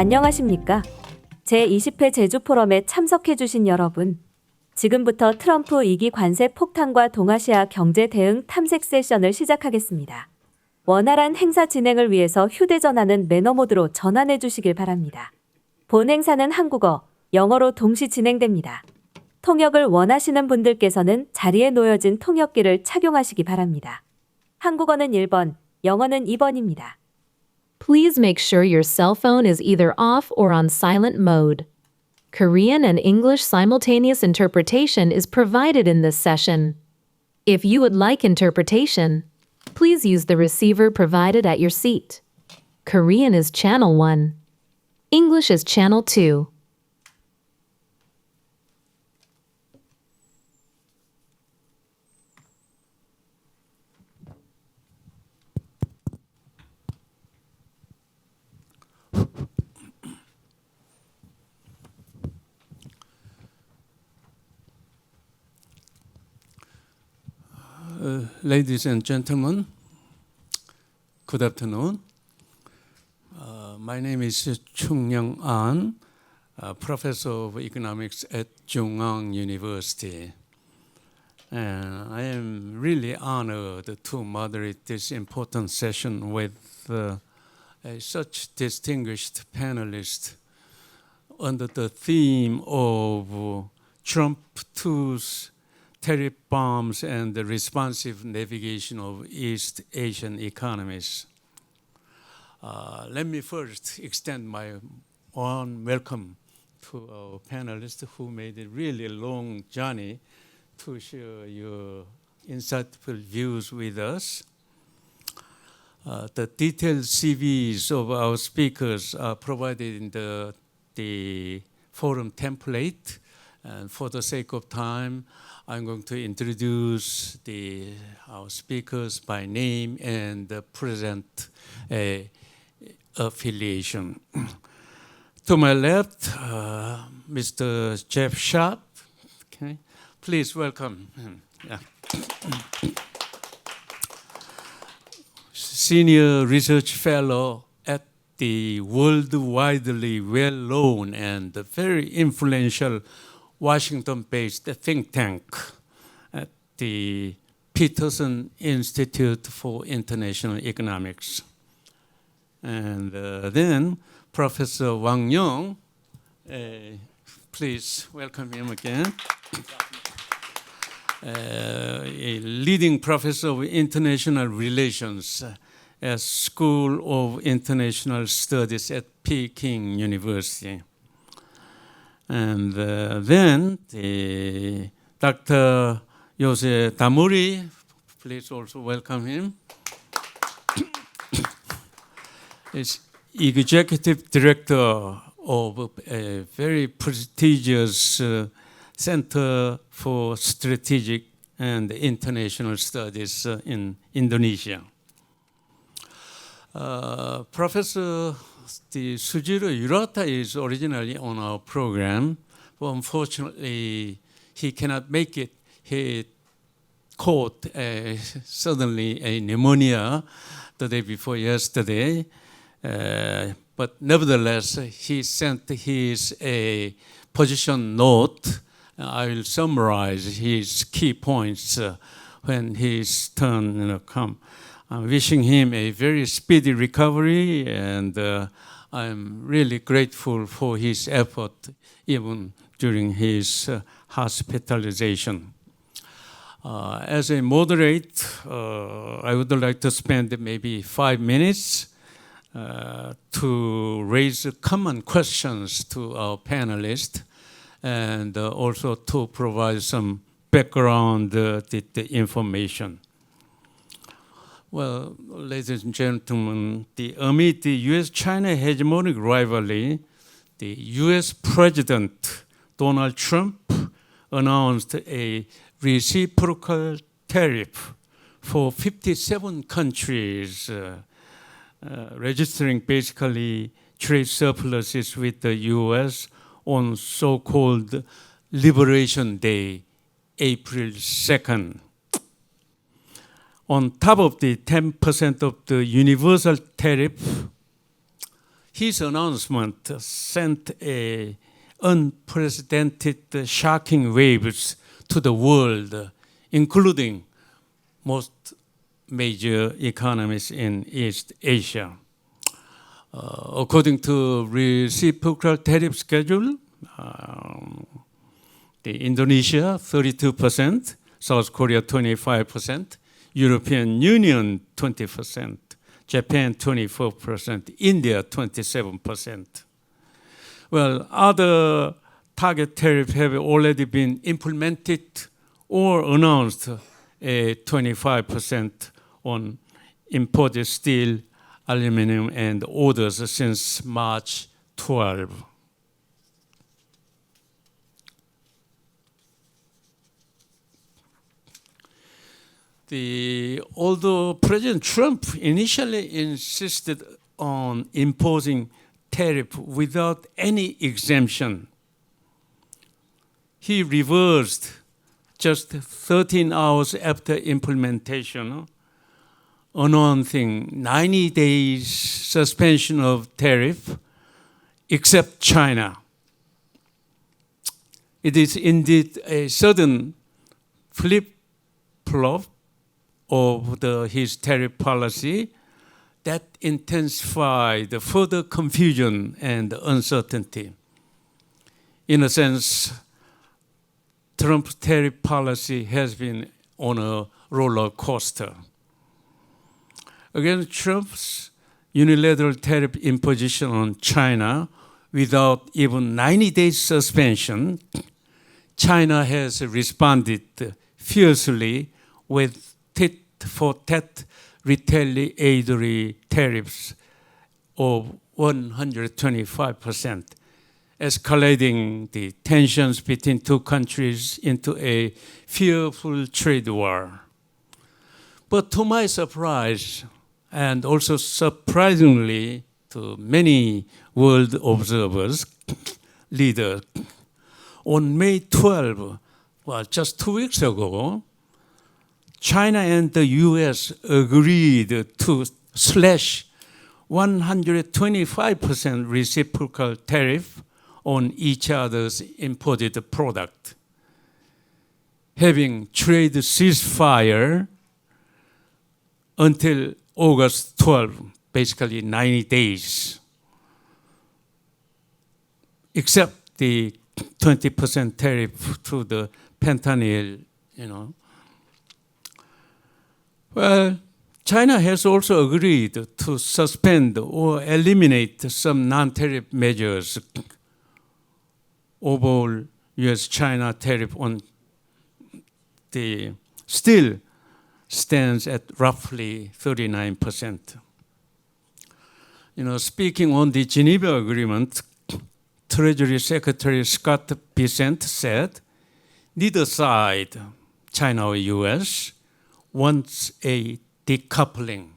안녕하십니까? 제20회 제주포럼에 참석해주신 여러분. 지금부터 트럼프 2기 관세 폭탄과 동아시아 경제 대응 탐색 세션을 시작하겠습니다. 원활한 행사 진행을 위해서 휴대전화는 매너 모드로 전환해 주시길 바랍니다. 본 행사는 한국어, 영어로 동시 진행됩니다. 통역을 원하시는 분들께서는 자리에 놓여진 통역기를 착용하시기 바랍니다. 한국어는 1번, 영어는 2번입니다. Please make sure your cell phone is either off or on silent mode. Korean and English simultaneous interpretation is provided in this session. If you would like interpretation, please use the receiver provided at your seat. Korean is channel 1. English is channel 2. Ladies and gentlemen, good afternoon. My name is Chung Young An, Professor of Economics at Jungwon University. And I am really honored to moderate this important session with such distinguished panelists under the theme of Trump 2's tariff bombs and the responsive navigation of East Asian economies. Let me first extend my warm welcome to our panelists who made a really long journey to share your insightful views with us. The detailed CVs of our speakers are provided in the forum template, and for the sake of time, I'm going to introduce our speakers by name and present affiliation. To my left, Mr. Jeff Sharp. Okay. Please welcome him. Yeah. Senior Research Fellow at the worldwidely well-known and very influential Washington-based think tank at the Peterson Institute for International Economics. And then Professor Wang Yong, please welcome him again. A leading professor of international relations at School of International Studies at Peking University. And then Dr. Yose Tamuri, please also welcome him. Is Executive Director of a very prestigious Center for Strategic and International Studies in Indonesia. Professor Sujiro Urata is originally on our program, but unfortunately he cannot make it. He caught suddenly a pneumonia the day before yesterday, but nevertheless he sent his position note. I will summarize his key points when his turn comes. I'm wishing him a very speedy recovery, and I'm really grateful for his effort even during his hospitalization. As a moderate, I would like to spend maybe 5 minutes to raise common questions to our panelists and also to provide some background the information. Well, ladies and gentlemen, amid the U.S.-China hegemonic rivalry, the U.S. President Donald Trump announced a reciprocal tariff for 57 countries, registering basically trade surpluses with the U.S. on so-called Liberation Day, April 2nd. On top of the 10% of the universal tariff, his announcement sent a unprecedented shocking waves to the world, including most major economies in East Asia. According to reciprocal tariff schedule, the Indonesia 32%, South Korea 25%, European Union 20%, Japan 24%, India 27%. Well, other target tariffs have already been implemented or announced a 25% on imported steel, aluminum, and others since March 12. Although President Trump initially insisted on imposing tariff without any exemption, he reversed just 13 hours after implementation, announcing 90 days suspension of tariff except China. It is indeed a sudden flip-flop of his tariff policy that intensified the further confusion and uncertainty. In a sense, Trump's tariff policy has been on a roller coaster. Against Trump's unilateral tariff imposition on China without even 90 days suspension, China has responded fiercely with tit-for-tat retaliatory tariffs of 125%, escalating the tensions between two countries into a fearful trade war. But to my surprise, and also surprisingly to many world observers, leaders, on May 12, well, just 2 weeks ago, China and the US agreed to slash 125% reciprocal tariff on each other's imported product, having trade ceasefire until August 12, basically 90 days, except the 20% tariff to the fentanyl, Well, China has also agreed to suspend or eliminate some non-tariff measures. Overall, U.S.-China tariff on the steel stands at roughly 39%. Speaking on the Geneva Agreement, Treasury Secretary Scott Bessent said, neither side, China or U.S., wants a decoupling.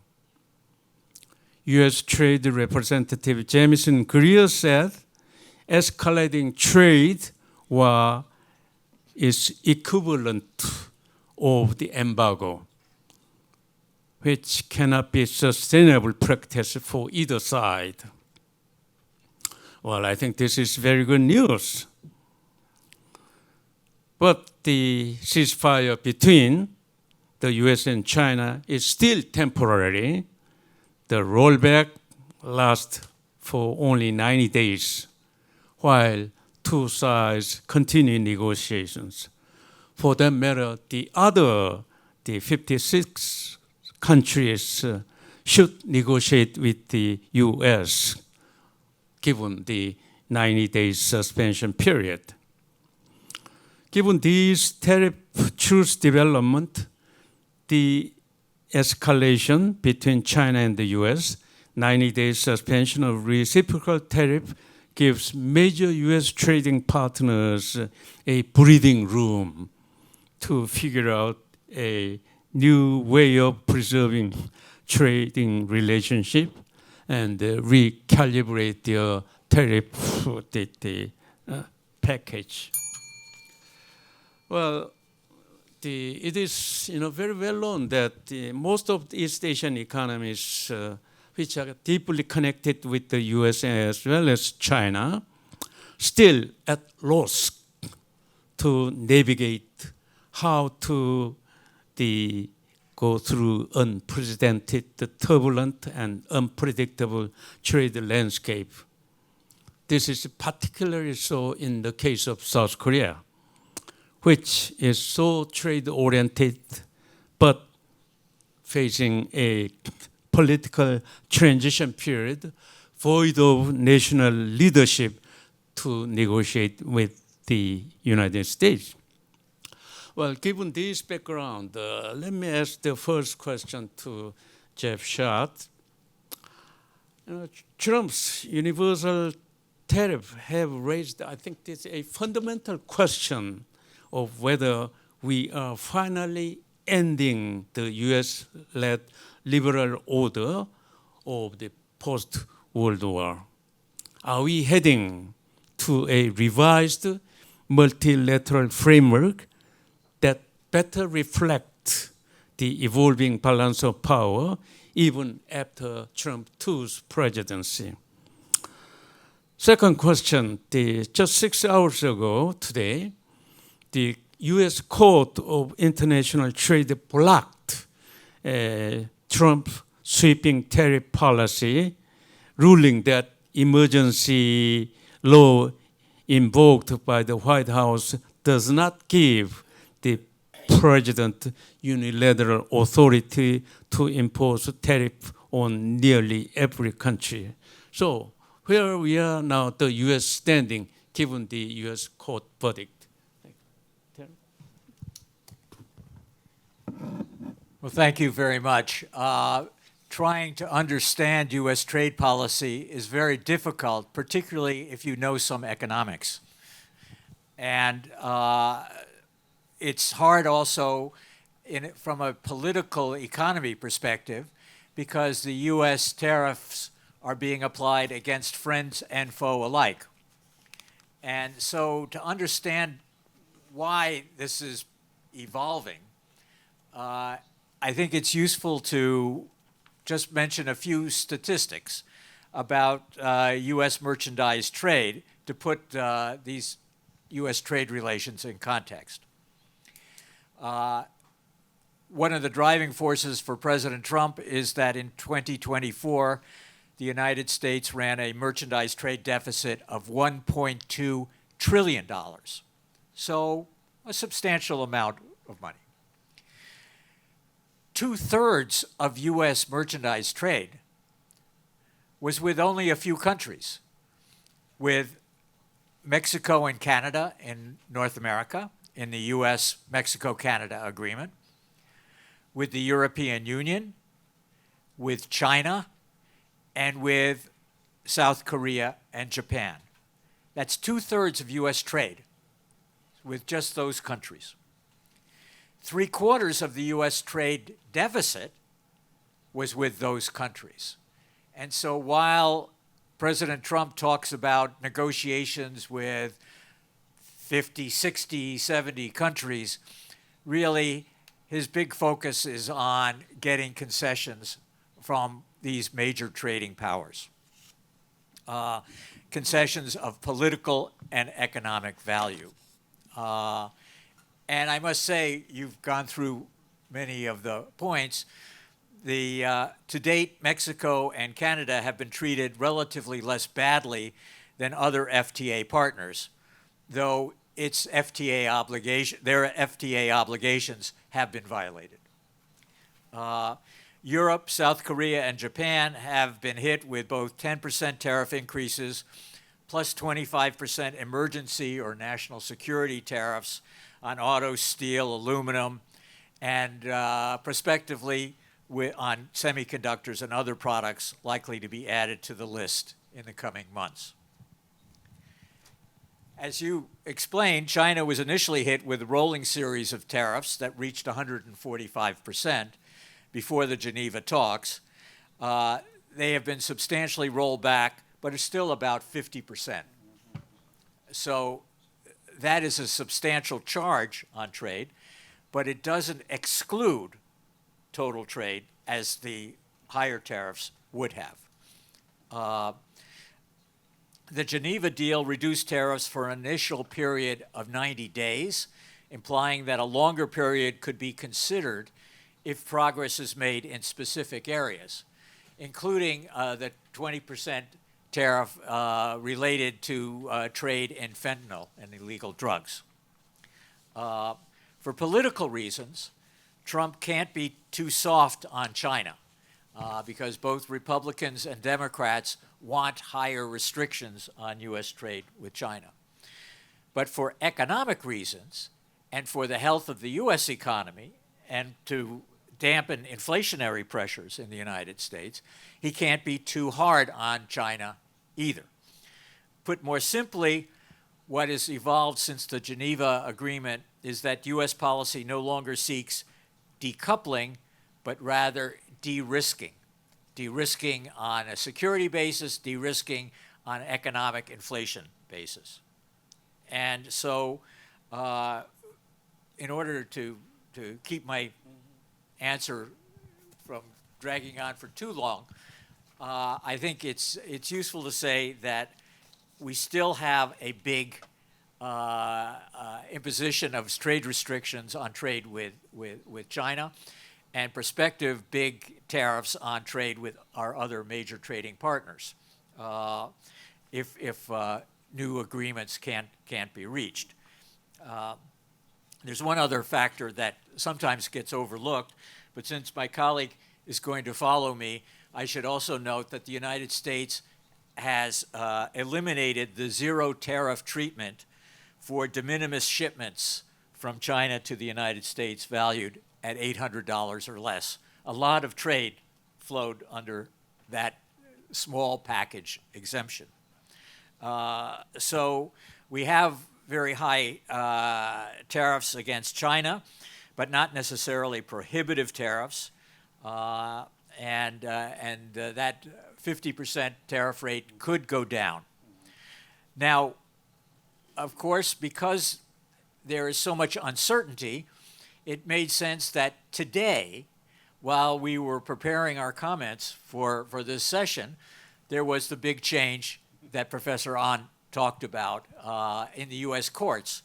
U.S. Trade Representative Jamieson Greer said, escalating trade war is equivalent of the embargo, which cannot be sustainable practice for either side. Well, I think this is very good news. But the ceasefire between the US and China is still temporary. The rollback lasts for only 90 days, while two sides continue negotiations. For that matter, the 56 countries should negotiate with the US, given the 90 days suspension period. Given these tariff truce development, the escalation between China and the US, 90 days suspension of reciprocal tariff gives major US trading partners a breathing room to figure out a new way of preserving trading relationship and recalibrate their tariff package. Well, it is very well known that most of the East Asian economies which are deeply connected with the US as well as China, still at loss to navigate how to go through unprecedented, turbulent, and unpredictable trade landscape. This is particularly so in the case of South Korea, which is so trade-oriented, but facing a political transition period void of national leadership to negotiate with the United States. Well, given this background, let me ask the first question to Jeff Schott. Trump's universal tariff have raised, I think, this a fundamental question of whether we are finally ending the U.S.-led liberal order of the post-World War. Are we heading to a revised multilateral framework that better reflects the evolving balance of power even after Trump 2's presidency? Second question, just 6 hours ago today, the U.S. Court of International Trade blocked Trump's sweeping tariff policy, ruling that emergency law invoked by the White House does not give the president unilateral authority to impose tariff on nearly every country. So where we are now, the U.S. standing, given the U.S. court verdict? Well, thank you very much. Trying to understand U.S. trade policy is very difficult, particularly if you know some economics. And it's hard also from a political economy perspective because the U.S. tariffs are being applied against friends and foe alike. And so to understand why this is evolving, I think it's useful to just mention a few statistics about U.S. merchandise trade to put these U.S. trade relations in context. One of the driving forces for President Trump is that in 2024, the United States ran a merchandise trade deficit of $1.2 trillion. So a substantial amount of money. 2/3 of U.S. merchandise trade was with only a few countries, with Mexico and Canada in North America, in the U.S.-Mexico-Canada agreement, with the European Union, with China, and with South Korea and Japan. That's 2/3 of U.S. trade with just those countries. 3/4 of the U.S. trade deficit was with those countries. And so while President Trump talks about negotiations with 50, 60, 70 countries, really his big focus is on getting concessions from these major trading powers. Concessions of political and economic value. And I must say, you've gone through many of the points. To date, Mexico and Canada have been treated relatively less badly than other FTA partners, though their FTA obligations have been violated. Europe, South Korea, and Japan have been hit with both 10% tariff increases plus 25% emergency or national security tariffs on auto, steel, aluminum, and prospectively on semiconductors and other products likely to be added to the list in the coming months. As you explained, China was initially hit with a rolling series of tariffs that reached 145% before the Geneva talks. They have been substantially rolled back, but are still about 50%. So that is a substantial charge on trade, but it doesn't exclude total trade as the higher tariffs would have. The Geneva deal reduced tariffs for an initial period of 90 days, implying that a longer period could be considered if progress is made in specific areas, including the 20% tariff related to trade in fentanyl and illegal drugs. For political reasons, Trump can't be too soft on China because both Republicans and Democrats want higher restrictions on U.S. trade with China. But for economic reasons and for the health of the U.S. economy and to dampen inflationary pressures in the United States, he can't be too hard on China either. Put more simply, what has evolved since the Geneva Agreement is that U.S. policy no longer seeks decoupling, but rather de-risking. De-risking on a security basis, de-risking on an economic inflation basis. And so in order to keep my answer from dragging on for too long, I think it's useful to say that we still have a big imposition of trade restrictions on trade with China and prospective big tariffs on trade with our other major trading partners if new agreements can't be reached. There's one other factor that sometimes gets overlooked, but since my colleague is going to follow me, I should also note that the United States has eliminated the zero tariff treatment for de minimis shipments from China to the United States valued at $800 or less. A lot of trade flowed under that small package exemption. So we have very high tariffs against China, but not necessarily prohibitive tariffs. And that 50% tariff rate could go down. Now, of course, because there is so much uncertainty, it made sense that today, while we were preparing our comments for this session, there was the big change that Professor Ahn talked about in the U.S. courts,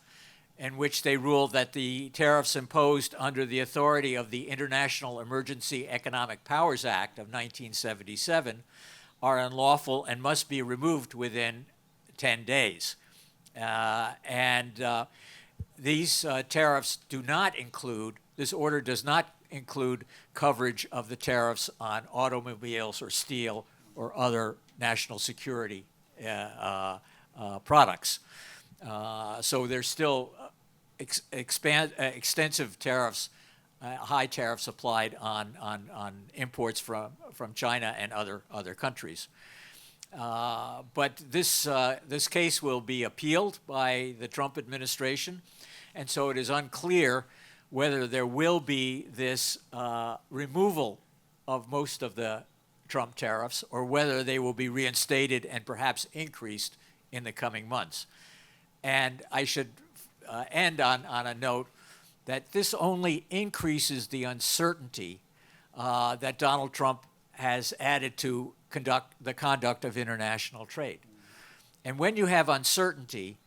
in which they ruled that the tariffs imposed under the authority of the International Emergency Economic Powers Act of 1977 are unlawful and must be removed within 10 days. These tariffs do not include, this order does not include coverage of the tariffs on automobiles or steel or other national security products. So there's still extensive tariffs, high tariffs applied on imports from China and other countries. But this case will be appealed by the Trump administration, and so it is unclear whether there will be this removal of most of the Trump tariffs or whether they will be reinstated and perhaps increased in the coming months. And I should end on a note that this only increases the uncertainty that Donald Trump has added to the conduct of international trade. And when you have uncertainty,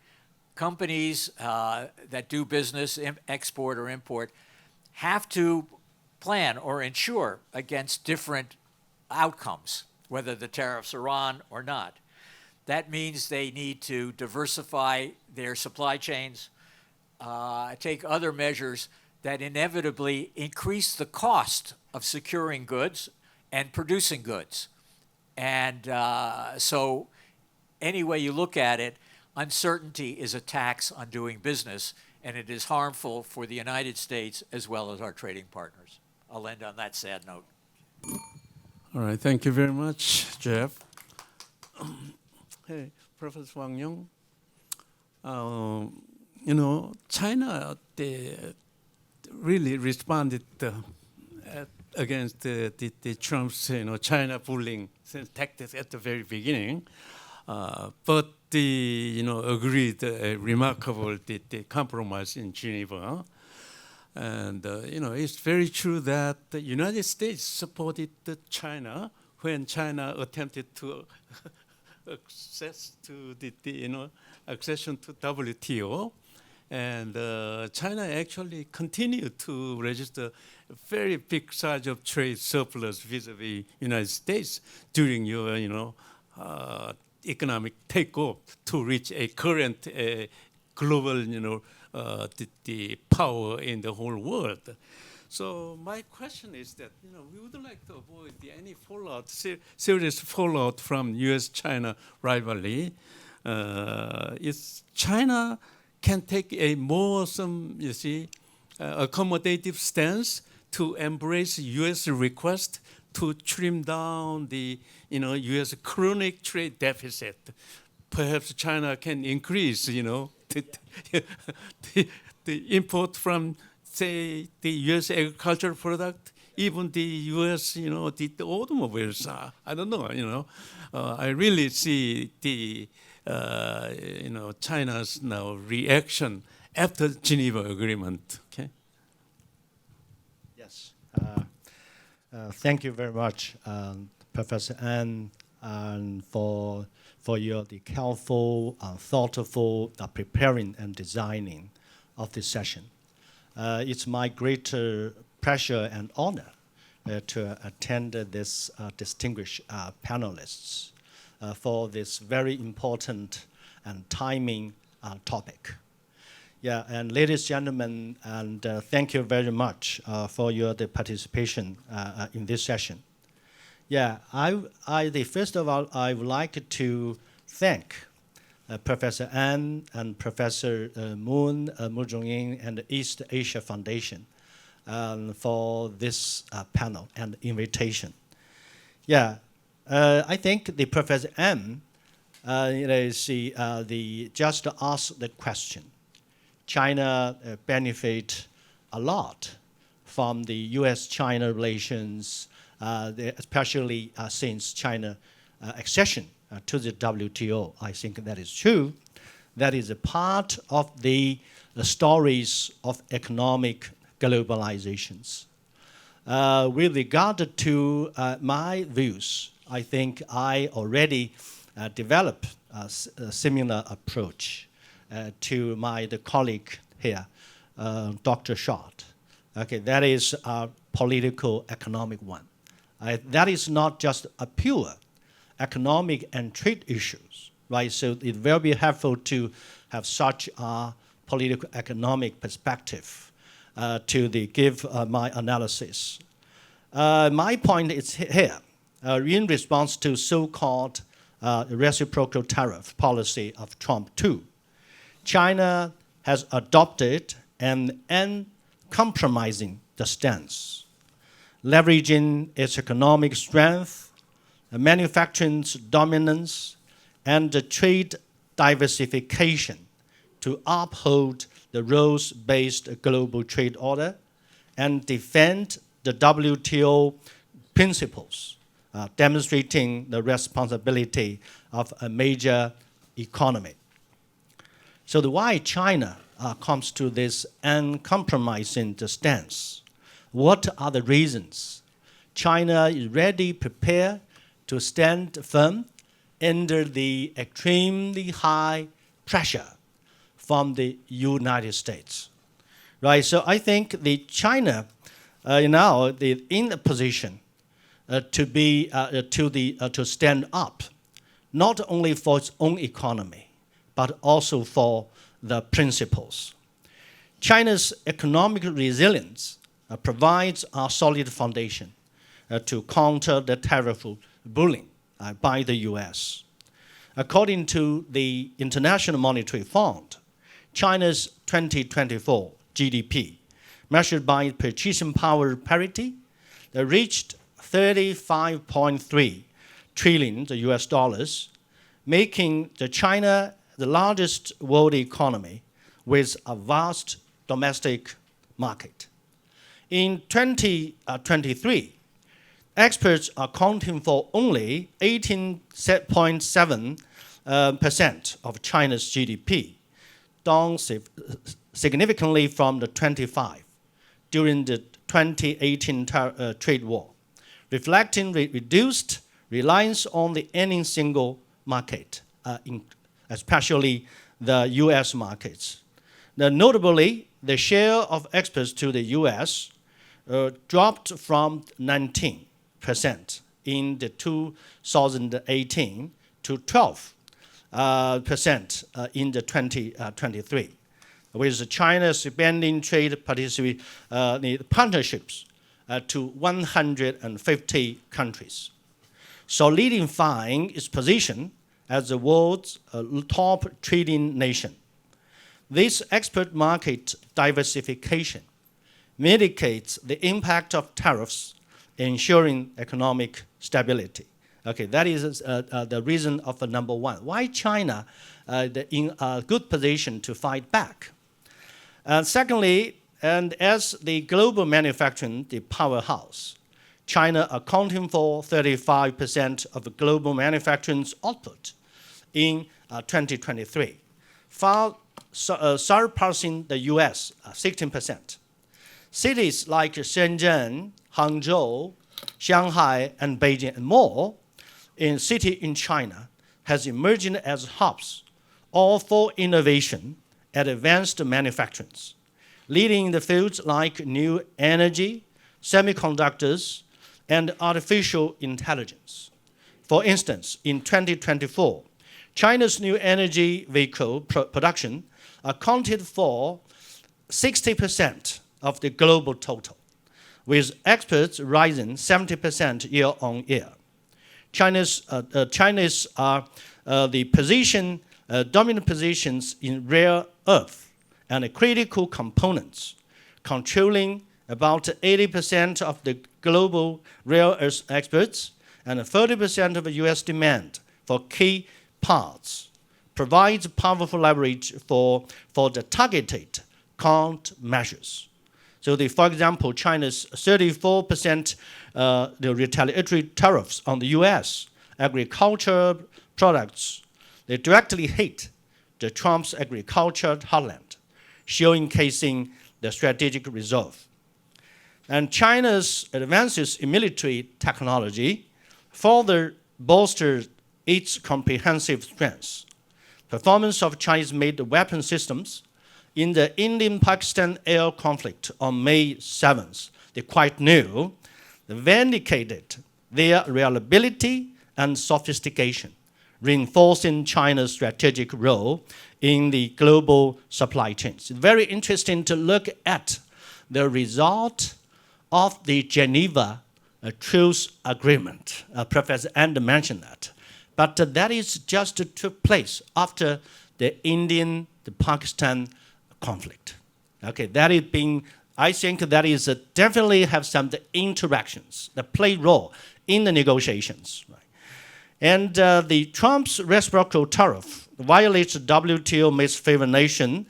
companies that do business, export or import, have to plan or insure against different outcomes, whether the tariffs are on or not. That means they need to diversify their supply chains, take other measures that inevitably increase the cost of securing goods and producing goods. And so any way you look at it, uncertainty is a tax on doing business, and it is harmful for the United States as well as our trading partners. I'll end on that sad note. All right, thank you very much, Jeff. Hey, Professor Wang Yong. China they really responded against the Trump's China bullying tactics at the very beginning, but agreed a remarkable the compromise in Geneva, and it's very true that the United States supported China when China attempted to access to accession to WTO, and China actually continued to register a very big size of trade surplus vis-a-vis United States during your economic takeoff to reach a current global the power in the whole world. So my question is that we would like to avoid any fallout, serious fallout from U.S.-China rivalry. Is China can take a more accommodative stance to embrace U.S. request to trim down the U.S. chronic trade deficit. Perhaps China can increase the import from, say, the U.S. agricultural product, even the U.S. The automobiles. I don't know. I really see the China's now reaction after Geneva Agreement. Okay. Yes. Thank you very much, Professor An, for your careful, thoughtful preparing and designing of this session. It's my great pleasure and honor to attend this distinguished panelists for this very important and timing topic. Yeah, and ladies and gentlemen, and thank you very much for your participation in this session. Yeah, first of all, I would like to thank Professor An and Professor Moon Jong-in and the East Asia Foundation for this panel and invitation. Yeah, I think the Professor An just asked the question. China benefit a lot from the U.S.-China relations, especially since China accession to the WTO. I think that is true. That is a part of the stories of economic globalizations. With regard to my views, I think I already developed a similar approach to the colleague here, Dr. Short. Okay, that is a political economic one. That is not just a pure economic and trade issues, right? So it will be helpful to have such a political economic perspective to give my analysis. My point is here, in response to so-called reciprocal tariff policy of Trump 2, China has adopted an uncompromising stance, leveraging its economic strength, manufacturing dominance, and trade diversification to uphold the rules-based global trade order and defend the WTO principles, demonstrating the responsibility of a major economy. So why China comes to this uncompromising stance? What are the reasons? China is ready, prepared to stand firm under the extremely high pressure from the United States, right? So I think China now in a position to stand up, not only for its own economy, but also for the principles. China's economic resilience provides a solid foundation to counter the tariff bullying by the U.S. According to the International Monetary Fund, China's 2024 GDP, measured by purchasing power parity, reached 35.3 trillion US dollars, making China the largest world economy with a vast domestic market. In 2023, exports are accounting for only 18.7% of China's GDP, down significantly from the 25 during the 2018 trade war, reflecting reduced reliance on the any single market, especially the U.S. markets. Now, notably, the share of exports to the U.S. Dropped from 19% in the 2018 to 12% in the 2023, with China expanding trade partnerships to 150 countries, solidifying its position as the world's top trading nation. This export market diversification mitigates the impact of tariffs, ensuring economic stability. Okay, that is the reason of number one. Why China in a good position to fight back? Secondly, and as the global manufacturing, the powerhouse, China accounting for 35% of the global manufacturing's output in 2023, far surpassing the US, 16%. Cities like Shenzhen, Hangzhou, Shanghai, and Beijing, and more in China has emerged as hubs, all for innovation and advanced manufacturing, leading in the fields like new energy, semiconductors, and artificial intelligence. For instance, in 2024, China's new energy vehicle production accounted for 60% of the global total, with exports rising 70% year on year. China's dominant positions in rare earth and critical components, controlling about 80% of the global rare earth exports and 30% of U.S. demand for key parts, provides powerful leverage for the targeted countermeasures. So, for example, China's 34% the retaliatory tariffs on the U.S. agriculture products, they directly hit the Trump's agriculture heartland, showcasing the strategic resolve. And China's advances in military technology further bolstered its comprehensive strengths. Performance of Chinese-made weapon systems in the Indian-Pakistan air conflict on May 7th, they quite new, vindicated their reliability and sophistication, reinforcing China's strategic role in the global supply chains. It's very interesting to look at the result of the Geneva Truce Agreement. Professor And mentioned that. But that is just took place after the Indian-Pakistan conflict. Okay, that is being, I think that is definitely have some interactions that play role in the negotiations. Right? And the Trump's reciprocal tariff violates WTO most favored nation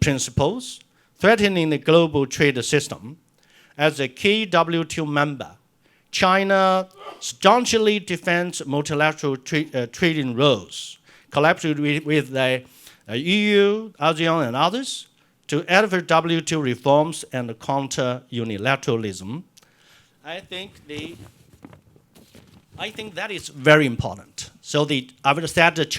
principles, threatening the global trade system. As a key WTO member, China staunchly defends multilateral trading rules, collaborating with the EU, ASEAN, and others to advance WTO reforms and counter unilateralism. I think that is very important. So I would say that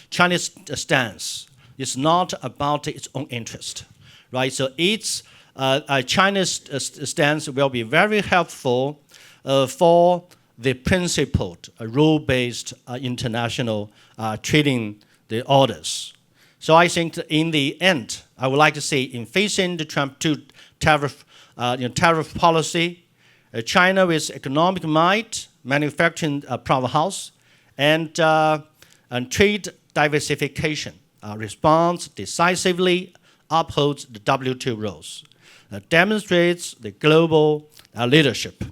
China's stance is not about its own interest, right? So China's stance will be very helpful for the principled, rule-based international trading the orders. So I think in the end, I would like to say in facing the Trump 2 tariff policy, China with economic might, manufacturing powerhouse, and trade diversification responds decisively, upholds the WTO rules, demonstrates the global leadership.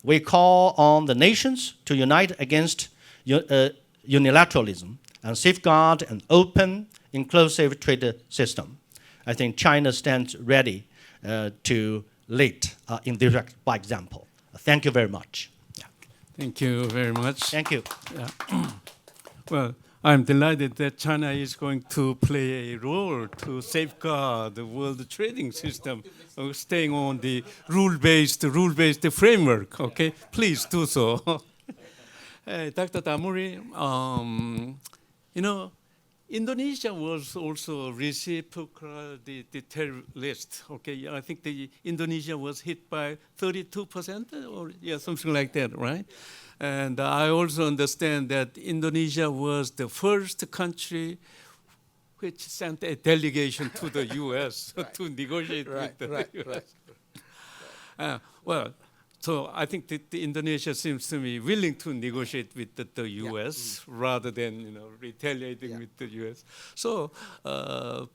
We call on the nations to unite against unilateralism and safeguard an open, inclusive trade system. I think China stands ready to lead in this by example. Thank you very much. Yeah. Thank you very much. Thank you. Yeah. Well, I'm delighted that China is going to play a role to safeguard the world trading system, staying on the rule-based framework. Okay, please do so. Hey, Dr. Damuri, you know, Indonesia was also reciprocal the terror list. Okay, I think the Indonesia was hit by 32% or something like that, right? And I also understand that Indonesia was the first country which sent a delegation to the U.S. to negotiate with the U.S. Well, so I think that Indonesia seems to be willing to negotiate with the U.S. rather than retaliating with the U.S. So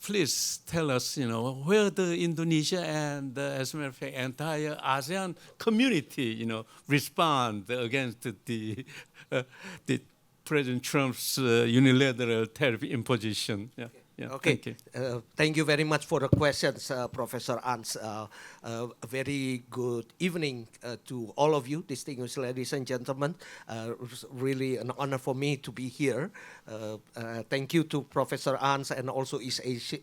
please tell us where the Indonesia and as a matter of fact entire ASEAN community respond against the President Trump's unilateral tariff imposition. Yeah. Yeah, Okay. thank you. Thank you very much for the questions, Professor Ans. A very good evening to all of you, distinguished ladies and gentlemen. It's really an honor for me to be here. Thank you to Professor Ans and also East Asia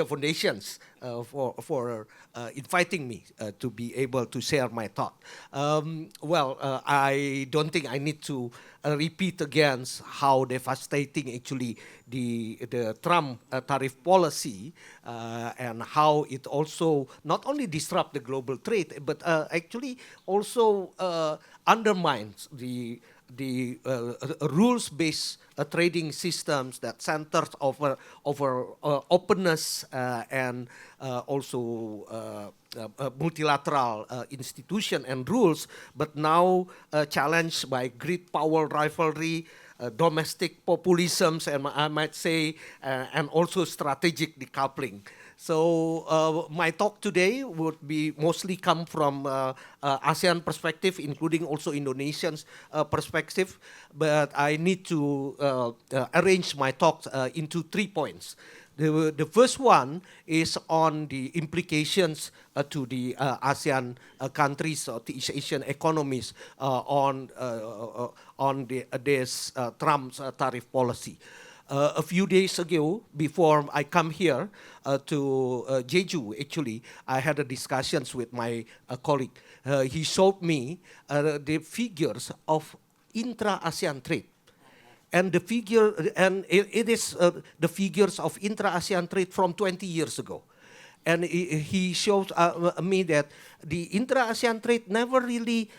Foundations for inviting me to be able to share my thought. I don't think I need to repeat again how devastating actually the Trump tariff policy and how it also not only disrupt the global trade but actually also undermines the rules-based trading systems that centers over openness and also multilateral institution and rules, but now challenged by great power rivalry, domestic populisms, and I might say, and also strategic decoupling. So my talk today would be mostly come from ASEAN perspective, including also Indonesian's perspective, but I need to arrange my talk into 3 points. The first one is on the implications to the ASEAN countries or the East Asian economies on this Trump's tariff policy. A few days ago, before I come here to Jeju, actually, I had a discussions with my colleague. He showed me the figures of intra-ASEAN trade. And the figure, and it is the figures of intra-ASEAN trade from 20 years ago. And he showed me that the intra-ASEAN trade never really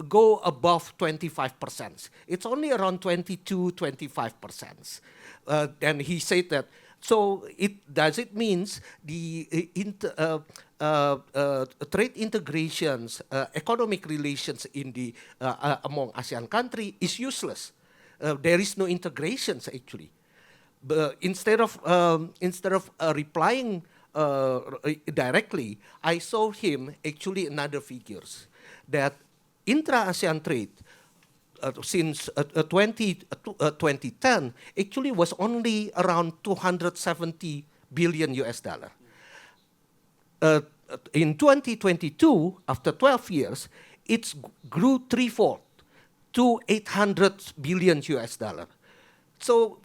go above 25%. It's only around 22-25%. And he said that, so does it means the trade integrations, economic relations in the among ASEAN countries is useless. There is no integrations actually. But instead of replying directly, I saw him actually another figures that intra-ASEAN trade since 2010 actually was only around 270 billion US dollar. In 2022, after 12 years, it grew threefold to 800 billion US dollar. So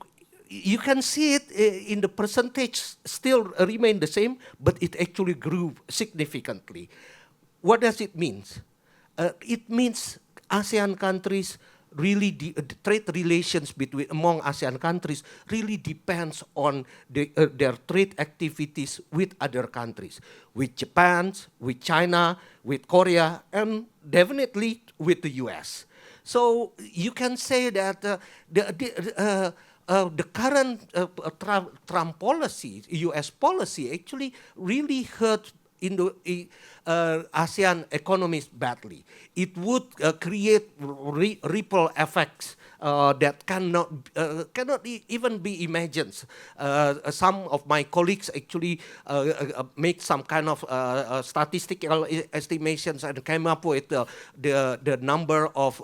you can see it in the percentage still remain the same, but it actually grew significantly. What does it mean? It means ASEAN countries really, trade relations among ASEAN countries really depends on their trade activities with other countries, with Japan, with China, with Korea, and definitely with the US. So you can say that the current Trump policy, U.S. policy, actually really hurt ASEAN economies badly. It would create ripple effects that cannot even be imagined. Some of my colleagues actually make some kind of statistical estimations and came up with the number of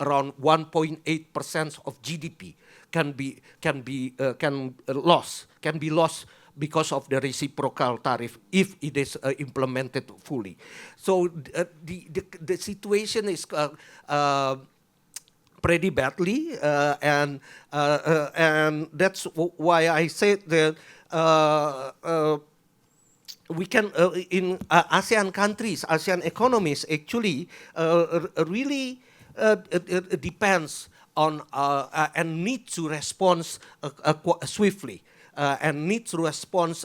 around 1.8% of GDP can be lost because of the reciprocal tariff if it is implemented fully. So the situation is pretty badly, and that's why I said that we can in ASEAN countries, ASEAN economies actually really depends on and needs to respond swiftly and needs to respond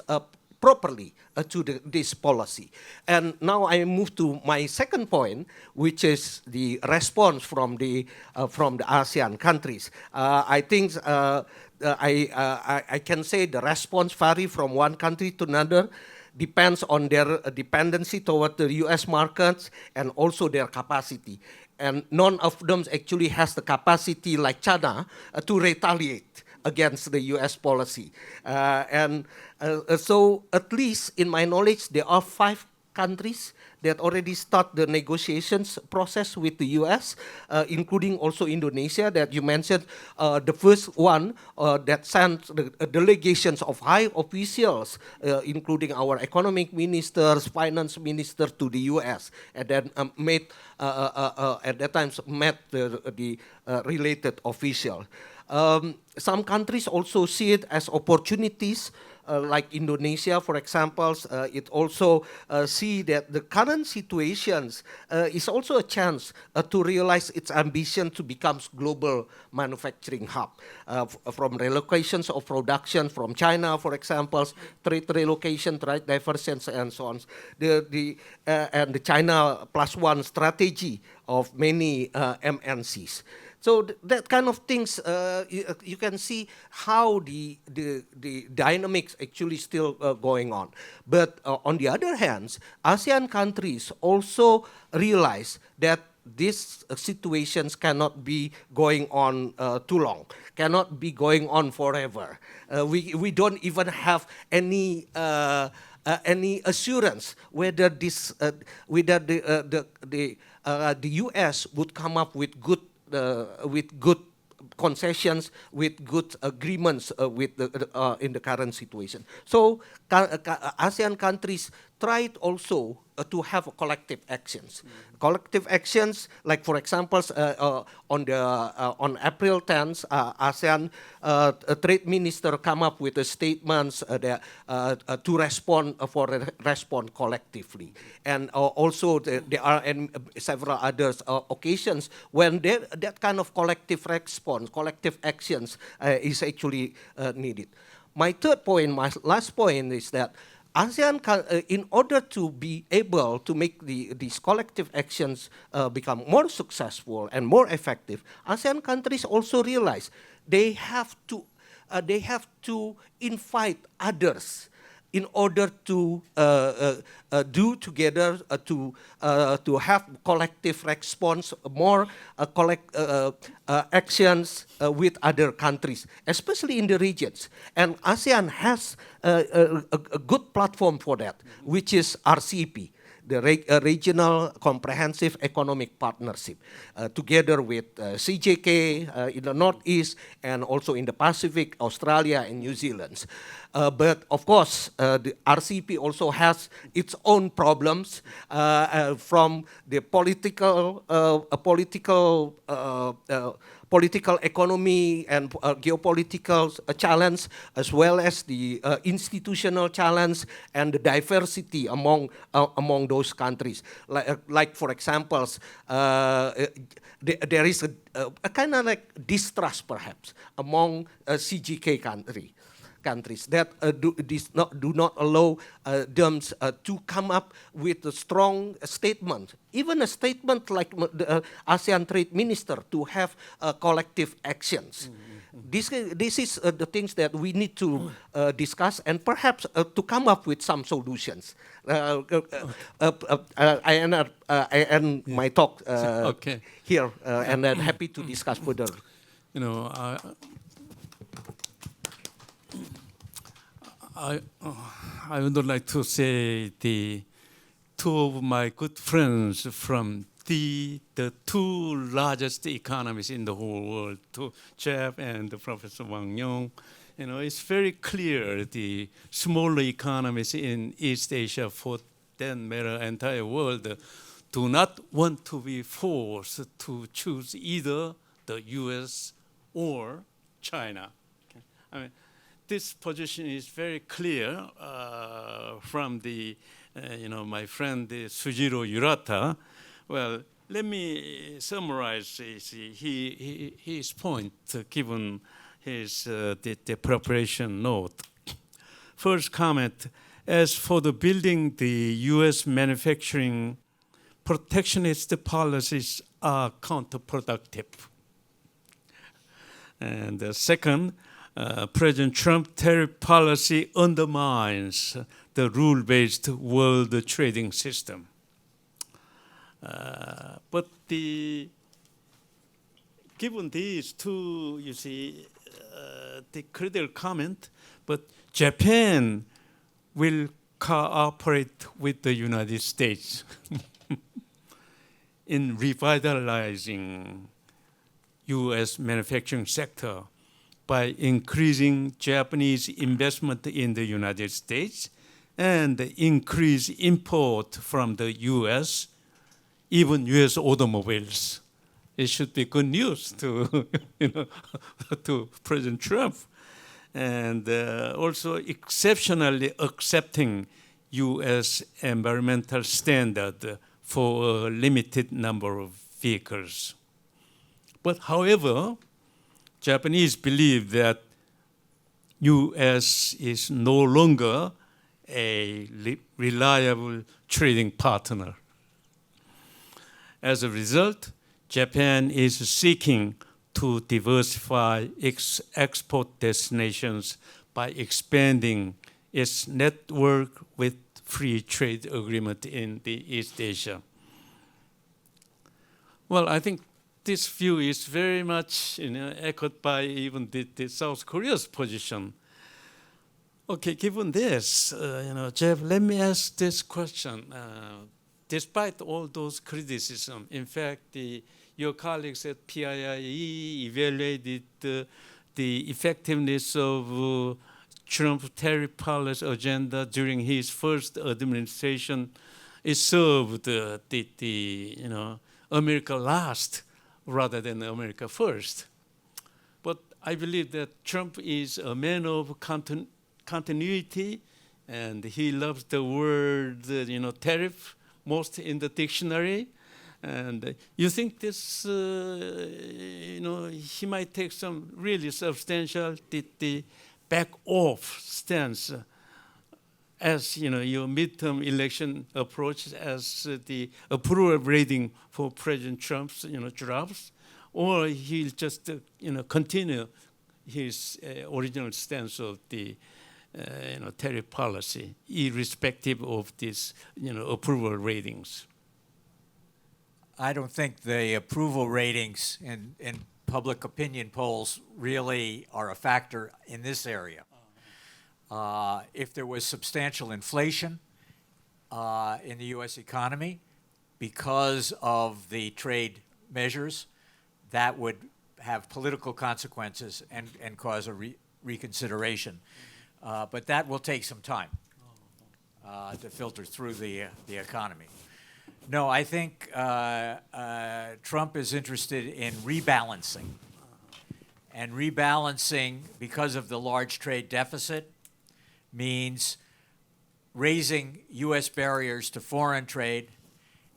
properly to this policy. And now I move to my second point, which is the response from the ASEAN countries. I think I can say the response vary from one country to another, depends on their dependency toward the U.S. markets and also their capacity. And none of them actually has the capacity like China to retaliate against the U.S. policy. So at least in my knowledge, there are 5 countries that already start the negotiations process with the U.S., including also Indonesia that you mentioned. The first one that sent the delegations of high officials, including our economic ministers, finance minister to the U.S., and then at that time met the related official. Some countries also see it as opportunities, like Indonesia, for example. It also see that the current situations is also a chance to realize its ambition to become global manufacturing hub, from relocations of production from China, for example, trade relocation, trade diversions, and so on. And the China +1 strategy of many MNCs. So that kind of things, you can see how the dynamics actually still going on. But on the other hand, ASEAN countries also realize that these situations cannot be going on too long, cannot be going on forever. We don't even have any assurance whether this whether the U.S. would come up with good concessions, with good agreements in the current situation. So ASEAN countries tried also to have collective actions. Collective actions, like for example, on April 10th, ASEAN trade minister come up with a statements to respond collectively. And also there are several other occasions when that kind of collective response, collective actions is actually needed. My third point, my last point is that ASEAN, in order to be able to make these collective actions become more successful and more effective, ASEAN countries also realize they have to invite others in order to do together to have collective response, more actions with other countries, especially in the regions. And ASEAN has a good platform for that, which is RCEP, the Regional Comprehensive Economic Partnership, together with CJK in the Northeast and also in the Pacific, Australia and New Zealand. But of course, the RCEP also has its own problems from the political economy and geopolitical challenge, as well as the institutional challenge and the diversity among those countries. Like for example, there is a kind of like distrust perhaps among CGK countries that do not allow them to come up with a strong statement, even a statement like the ASEAN Trade Minister to have collective actions. This is the things that we need to discuss and perhaps to come up with some solutions. I end my talk here, and I'm happy to discuss further. You know, I would like to say the two of my good friends from the two largest economies in the whole world, to Jeff and Professor Wang Yong. You know, it's very clear the smaller economies in East Asia, for that matter, entire world, do not want to be forced to choose either the U.S. or China. Okay? I mean, this position is very clear from the, my friend Sujiro Urata. Well, let me summarize his point given his the preparation note. First comment, as for the building the U.S. manufacturing, protectionist policies are counterproductive. And second, President Trump tariff policy undermines the rule-based world trading system. But given these two, you see, the critical comment, but Japan will cooperate with the United States in revitalizing U.S. manufacturing sector by increasing Japanese investment in the United States and increase import from the U.S., even U.S. automobiles. It should be good news to, to President Trump. And also exceptionally accepting U.S. environmental standard for a limited number of vehicles. But however, Japanese believe that U.S. is no longer a reliable trading partner. As a result, Japan is seeking to diversify its export destinations by expanding its network with free trade agreement in the East Asia. Well, I think this view is very much echoed by even the South Korea's position. Okay, given this, Jeff, let me ask this question. Despite all those criticism, in fact, your colleagues at PIIE evaluated the effectiveness of Trump's tariff policy agenda during his first administration. It served America last rather than America first. But I believe that Trump is a man of continuity, and he loves the word tariff most in the dictionary. And you think this, he might take some really substantial the back off stance as your midterm election approach, as the approval rating for President Trump's drops, or he'll just continue his original stance of the tariff policy, irrespective of this approval ratings. I don't think the approval ratings in public opinion polls really are a factor in this area. If there was substantial inflation in the U.S. economy because of the trade measures, that would have political consequences and cause a reconsideration. But that will take some time to filter through the economy. No, I think Trump is interested in rebalancing. And rebalancing, because of the large trade deficit, means raising U.S. barriers to foreign trade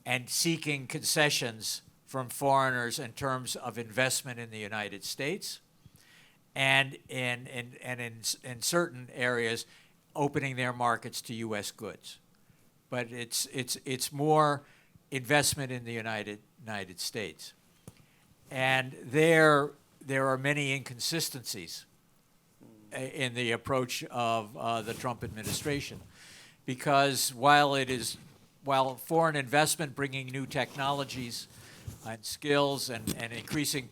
and seeking concessions from foreigners in terms of investment in the United States, and in certain areas, opening their markets to U.S. goods. But it's more investment in the United States. And there are many inconsistencies in the approach of the Trump administration, because while foreign investment bringing new technologies and skills and increasing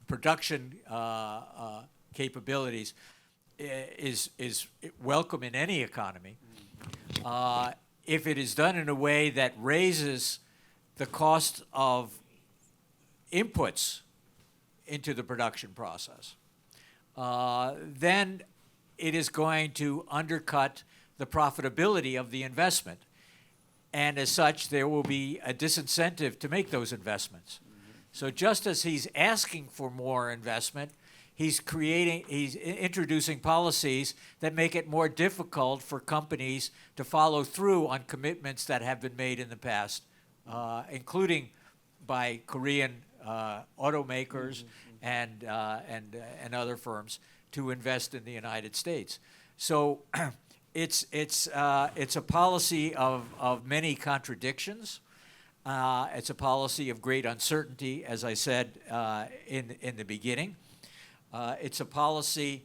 production capabilities is welcome in any economy, if it is done in a way that raises the cost of inputs into the production process, then it is going to undercut the profitability of the investment. And as such, there will be a disincentive to make those investments. So just as he's asking for more investment, he's introducing policies that make it more difficult for companies to follow through on commitments that have been made in the past including by Korean automakers and other firms to invest in the United States. So it's a policy of many contradictions. It's a policy of great uncertainty, as I said in the beginning. It's a policy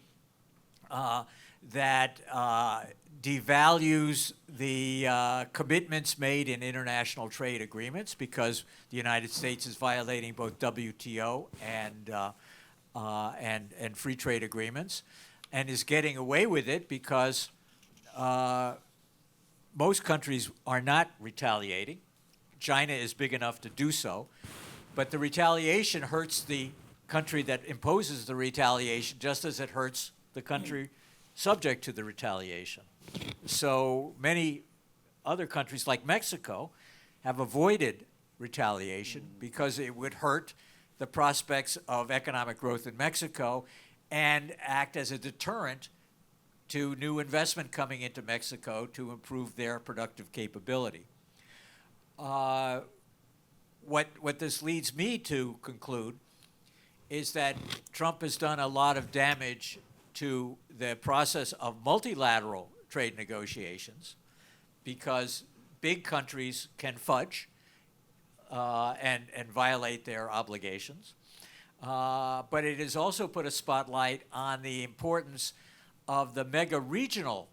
that devalues the commitments made in international trade agreements because the United States is violating both WTO and free trade agreements, and is getting away with it because most countries are not retaliating. China is big enough to do so, but the retaliation hurts the country that imposes the retaliation just as it hurts the country subject to the retaliation. So many other countries like Mexico have avoided retaliation because it would hurt the prospects of economic growth in Mexico and act as a deterrent to new investment coming into Mexico to improve their productive capability. What this leads me to conclude is that Trump has done a lot of damage to the process of multilateral trade negotiations because big countries can fudge and violate their obligations. But it has also put a spotlight on the importance of the mega-regional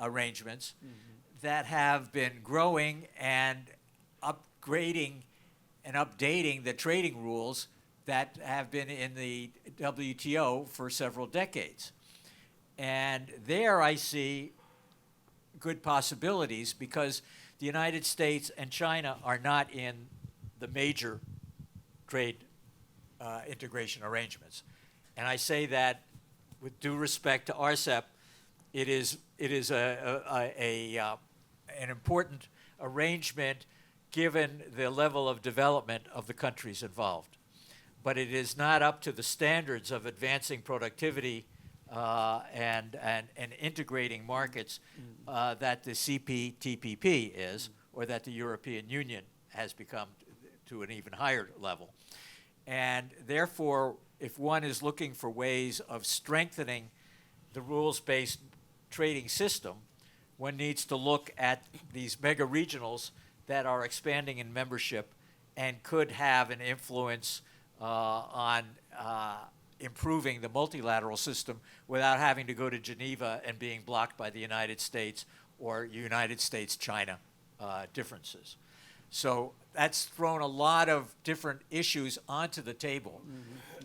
arrangements that have been growing and upgrading and updating the trading rules that have been in the WTO for several decades. And there I see good possibilities because the United States and China are not in the major trade integration arrangements. And I say that with due respect to RCEP, it is an important arrangement given the level of development of the countries involved. But it is not up to the standards of advancing productivity and integrating markets that the CPTPP is, or that the European Union has become to an even higher level. And therefore, if one is looking for ways of strengthening the rules-based trading system, one needs to look at these mega-regionals that are expanding in membership and could have an influence on improving the multilateral system without having to go to Geneva and being blocked by the United States or United States-China differences. So that's thrown a lot of different issues onto the table.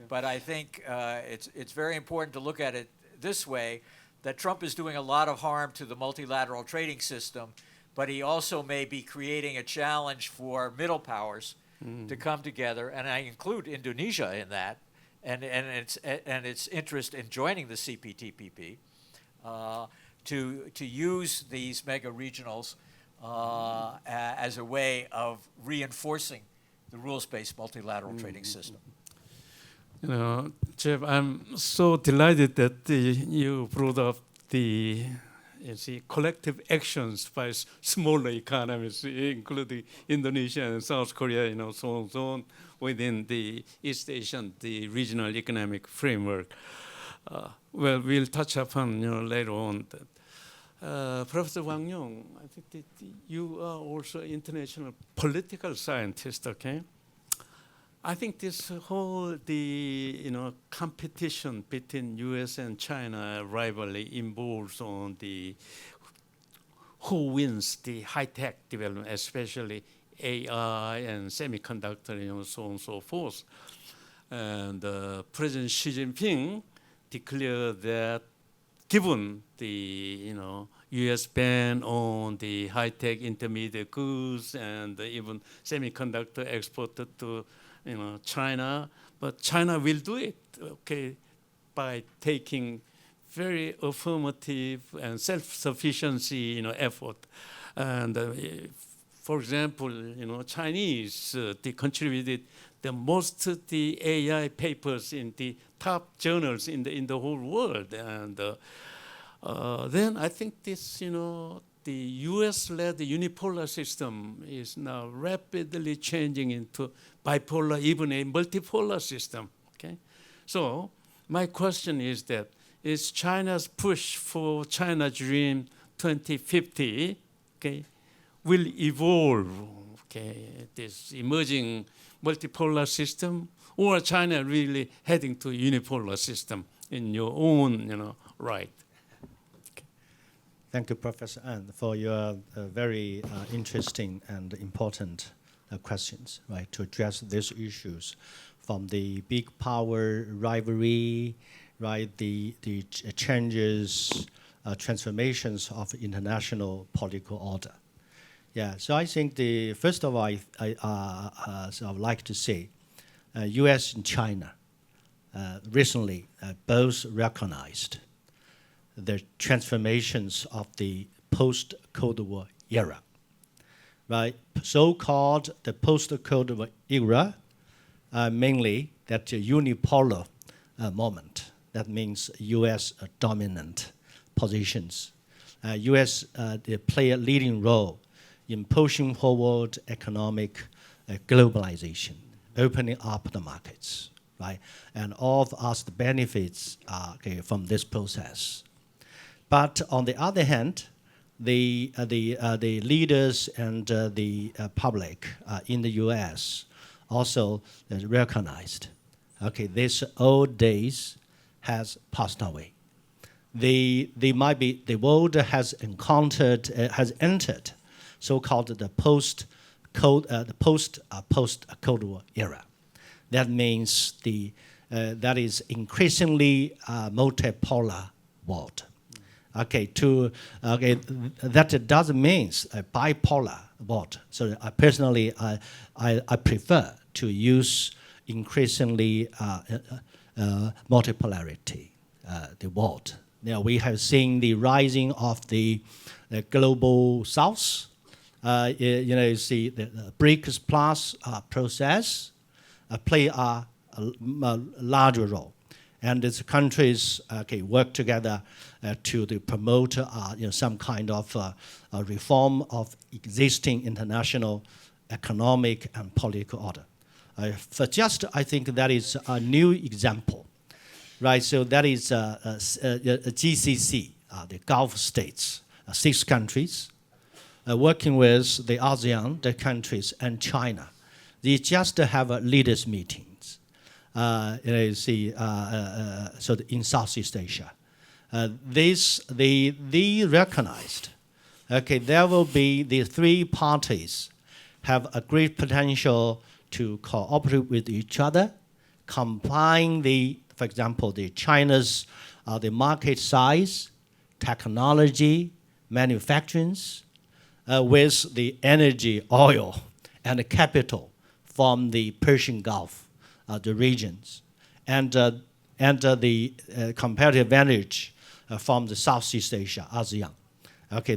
But I think it's very important to look at it this way, that Trump is doing a lot of harm to the multilateral trading system, but he also may be creating a challenge for middle powers to come together, and I include Indonesia in that, and its interest in joining the CPTPP, to use these mega regionals as a way of reinforcing the rules-based multilateral trading system. You know, Jeff, I'm so delighted that you brought up the collective actions by smaller economies, including Indonesia and South Korea, so on, within the East Asian, the regional economic framework. Well, we'll touch upon later on that. Professor Wang Yong, I think that you are also an international political scientist, okay? I think this whole competition between U.S. and China rivalry involves on the who wins the high-tech development, especially AI and semiconductor, so on and so forth. And President Xi Jinping declared that given the U.S. ban on the high-tech intermediate goods and even semiconductor exported to China, but China will do it, okay, by taking very affirmative and self-sufficiency, effort. And for example, Chinese they contributed the most of the AI papers in the top journals in the whole world, and then I think this the U.S.-led unipolar system is now rapidly changing into bipolar, even a multipolar system. Okay, so my question is that is China's push for China Dream 2050, okay, will evolve, okay, this emerging multipolar system, or China really heading to unipolar system in your own, right? Thank you, Professor An, for your very interesting and important questions, right, to address these issues from the big power rivalry, right, the changes, transformations of international political order. Yeah, so I think first of all, so I would like to say, U.S. and China recently both recognized the transformations of the post-Cold War era, right? So-called the post-Cold War era, mainly that unipolar moment. That means U.S. Dominant positions. U.S. They play a leading role in pushing forward economic globalization, opening up the markets, right? And all of us the benefits from this process. But on the other hand, the leaders and the public in the U.S. also recognized, these old days has passed away. The world has entered so-called the post-Cold War era. That means that is increasingly multipolar world. That doesn't mean a bipolar world. So personally, I prefer to use increasingly multipolarity, the world. Now we have seen the rising of the global South. You see the BRICS Plus process play a larger role. And these countries work together to promote some kind of reform of existing international economic and political order. I think that is a new example, right? So that is GCC, the Gulf states, 6 countries, working with the ASEAN, the countries, and China. They just have leaders meetings. So in Southeast Asia, they recognized, there will be the 3 parties have a great potential to cooperate with each other, combine for example, the China's the market size, technology, manufacturing, with the energy, oil, and the capital from the Persian Gulf, the regions, and the comparative advantage from the Southeast Asia, ASEAN.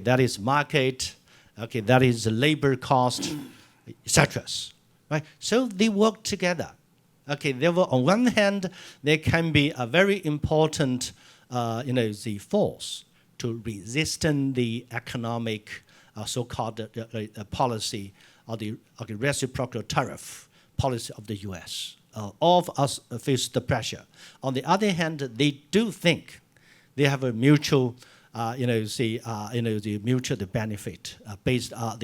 That is market, that is labor cost, etc. Right? So they work together. They will, on one hand, they can be a very important, the force to resist the economic so-called policy of the reciprocal tariff policy of the U.S. All of us face the pressure. On the other hand, they do think they have a mutual, the mutual benefit based on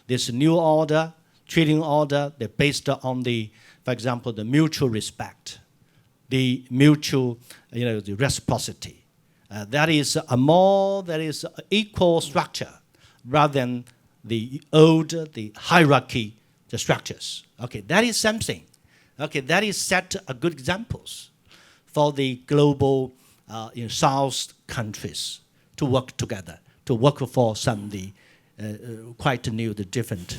this new order, trading order. They're based on for example, the mutual respect, the mutual, the reciprocity. That is equal structure rather than the old, the hierarchy, the structures. That is something. That is set good examples for the global South countries to work together, to work for some quite new, the different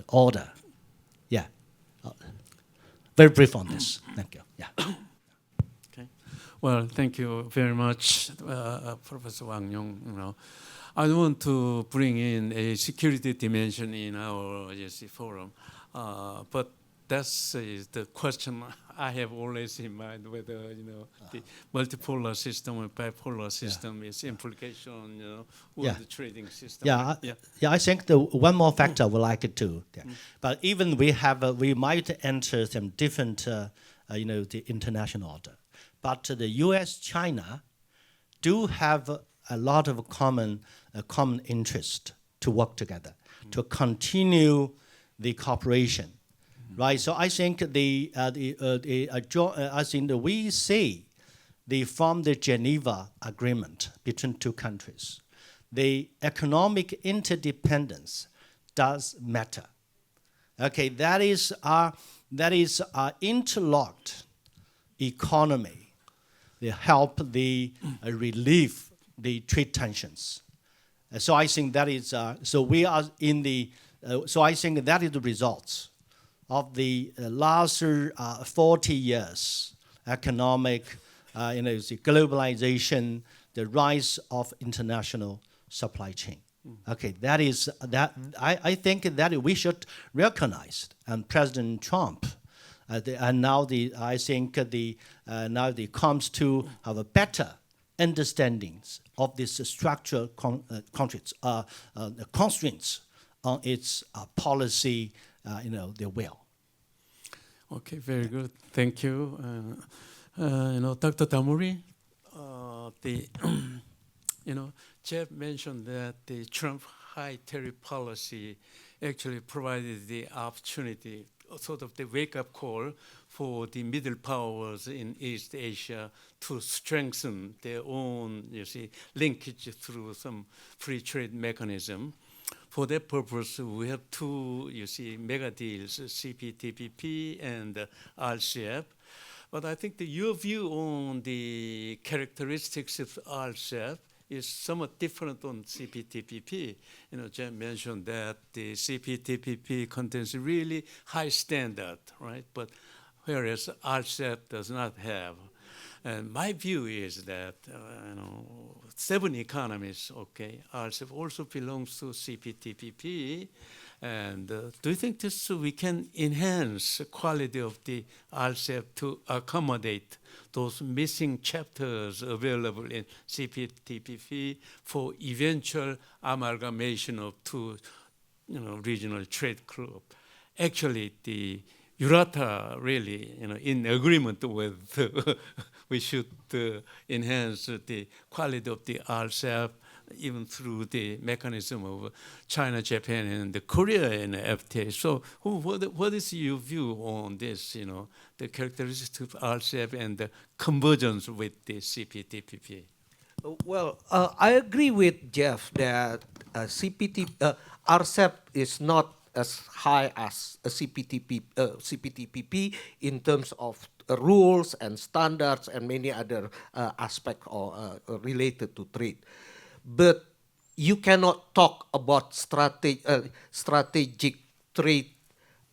order. Yeah. Very brief on this. Thank you. Yeah. Okay. Well, thank you very much, Professor Wang Yong. I want to bring in a security dimension in our forum, but that's the question I have always in mind, whether the multipolar system or bipolar system is implication, with the trading system. I think the one more factor I would like to. But even we might enter some different, the international order. But the U.S. China do have a lot of common interest to work together, to continue the cooperation. Right, so I think we see from the Geneva Agreement between two countries, the economic interdependence does matter. Okay, that is our interlocked economy. They help relieve the trade tensions. So I think that is we are in the. So I think that is the results of the last 40 years economic, the globalization, the rise of international supply chain. Okay, that is that. I think that we should recognize, and President Trump, and now I think now comes to have a better understandings of this structural constraints on its policy. The will. Okay, very good. Thank you. Dr. Tamuri, Jeff mentioned that the Trump high tariff policy actually provided the opportunity, sort of the wake-up call for the middle powers in East Asia to strengthen their own, linkage through some free trade mechanism. For that purpose, we have two, mega deals, CPTPP and RCEP. But I think your view on the characteristics of RCEP is somewhat different on CPTPP. Jen mentioned that the CPTPP contains really high standard, right? But whereas RCEP does not have. And my view is that 7 economies, RCEP also belongs to CPTPP. And do you think we can enhance the quality of the RCEP to accommodate those missing chapters available in CPTPP for eventual amalgamation of two, regional trade groups? Actually, the Urata really, in agreement with we should enhance the quality of the RCEP even through the mechanism of China, Japan, and Korea in the FTA. So what is your view on this, the characteristics of RCEP and the convergence with the CPTPP? Well, I agree with Jeff that RCEP is not as high as a CPTPP in terms of rules and standards and many other aspects related to trade. But you cannot talk about strategic trade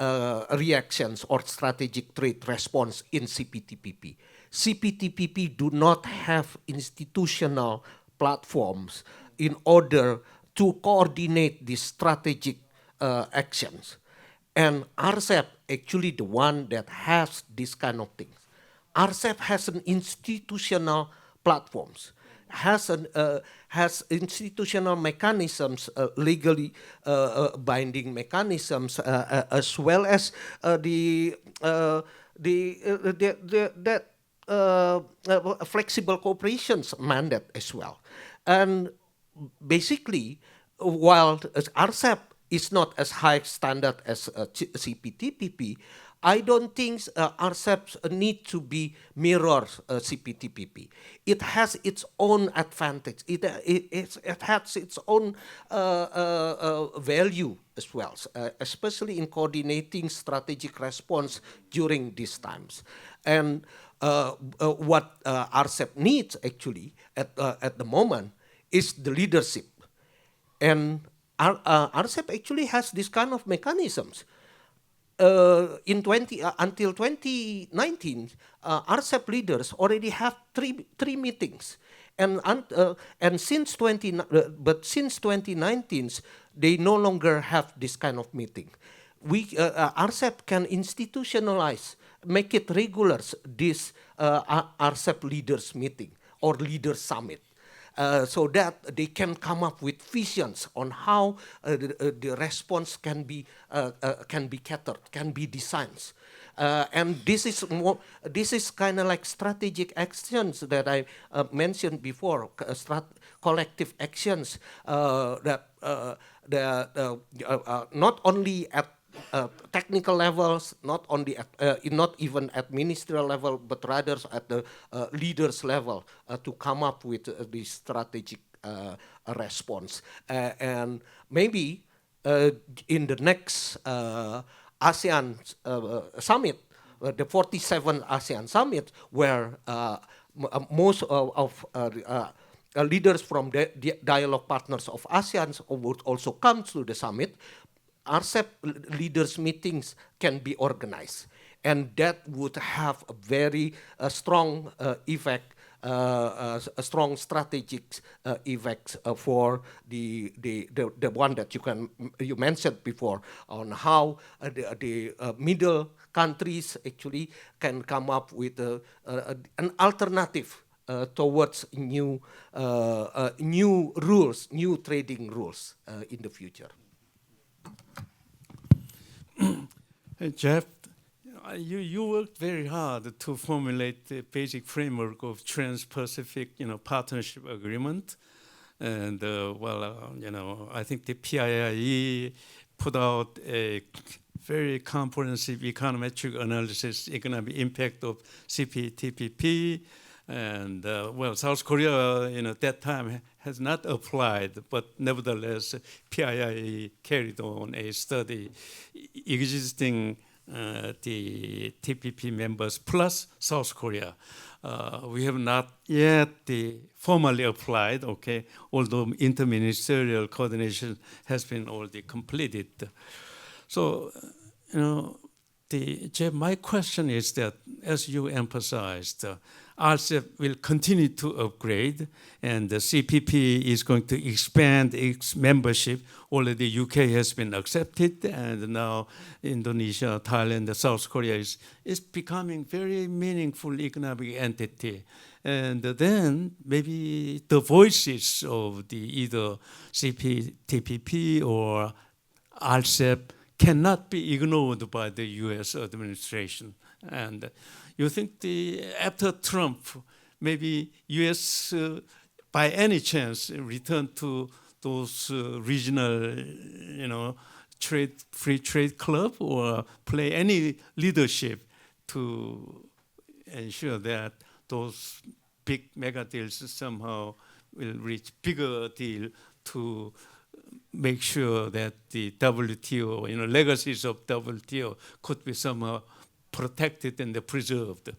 reactions or strategic trade response in CPTPP. CPTPP do not have institutional platforms in order to coordinate these strategic actions. And RCEP actually the one that has this kind of things. RCEP has an institutional platforms, has institutional mechanisms, legally binding mechanisms, as well as flexible cooperations mandate as well. And basically, while RCEP is not as high standard as CPTPP, I don't think RCEP need to be mirror CPTPP. It has its own advantage. It has its own value as well, especially in coordinating strategic response during these times. And what RCEP needs actually at the moment is the leadership. And RCEP actually has this kind of mechanisms. Until 2019, RCEP leaders already have three meetings, and since 2019, they no longer have this kind of meeting. RCEP can institutionalize, make it regular, this RCEP leaders meeting or leaders summit. So that they can come up with visions on how the response can be catered, can be designed. And this is kind of like strategic actions that I mentioned before, collective actions that not only at technical levels, not even at ministerial level, but rather at the leaders level to come up with the strategic response. And maybe in the next ASEAN summit, the 47th ASEAN summit, where most of leaders from the dialogue partners of ASEAN would also come to the summit, RCEP leaders meetings can be organized, and that would have a very strong effect, a strong strategic effect for the one that you mentioned before on how the middle countries actually can come up with an alternative towards new rules, new trading rules in the future. Jeff, you worked very hard to formulate the basic framework of Trans-Pacific, partnership agreement, and I think the PIIE put out a very comprehensive econometric analysis, economic impact of CPTPP, and South Korea, at that time has not applied, but nevertheless, PIIE carried on a study existing the TPP members plus South Korea. We have not yet formally applied, okay, although interministerial coordination has been already completed. So, Jeff, my question is that, as you emphasized, RCEP will continue to upgrade, and the CPP is going to expand its membership. Already UK has been accepted, and now Indonesia, Thailand, South Korea is becoming very meaningful economic entity. And then maybe the voices of the either CPTPP or RCEP cannot be ignored by the US administration. And you think after Trump, maybe US by any chance return to those regional, free trade club, or play any leadership to ensure that those big mega deals somehow will reach bigger deal to make sure that the WTO, legacies of WTO could be somehow protected and preserved?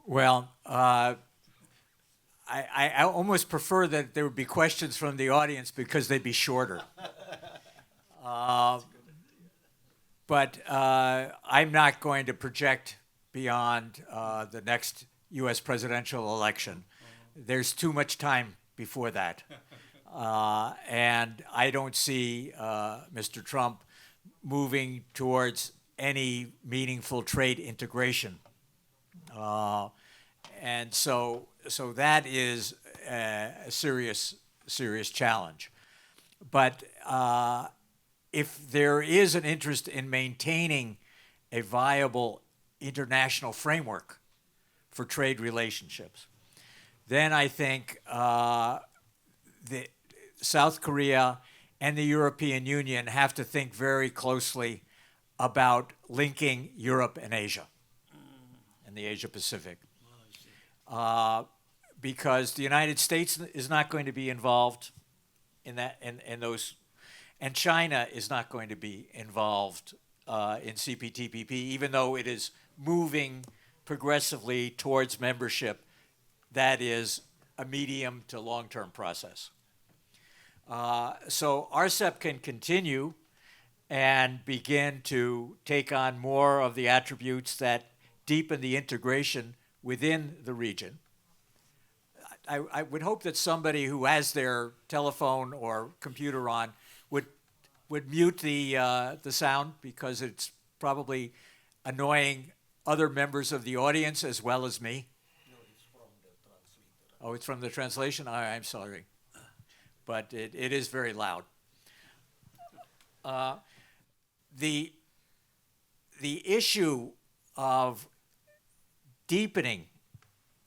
Well, I almost prefer that there would be questions from the audience because they'd be shorter. But I'm not going to project beyond the next U.S. presidential election. There's too much time before that. And I don't see Mr. Trump moving towards any meaningful trade integration. And so that is a serious challenge. But if there is an interest in maintaining a viable international framework for trade relationships, then I think the South Korea and the European Union have to think very closely about linking Europe and Asia and the Asia Pacific. Because the United States is not going to be involved in those, and China is not going to be involved in CPTPP, even though it is moving progressively towards membership. That is a medium to long-term process. So RCEP can continue and begin to take on more of the attributes that deepen the integration within the region. I would hope that somebody who has their telephone or computer on would mute the sound, because it's probably annoying other members of the audience as well as me. No, it's from the translator. Oh, it's from the translation? I'm sorry. But it is very loud. The issue of deepening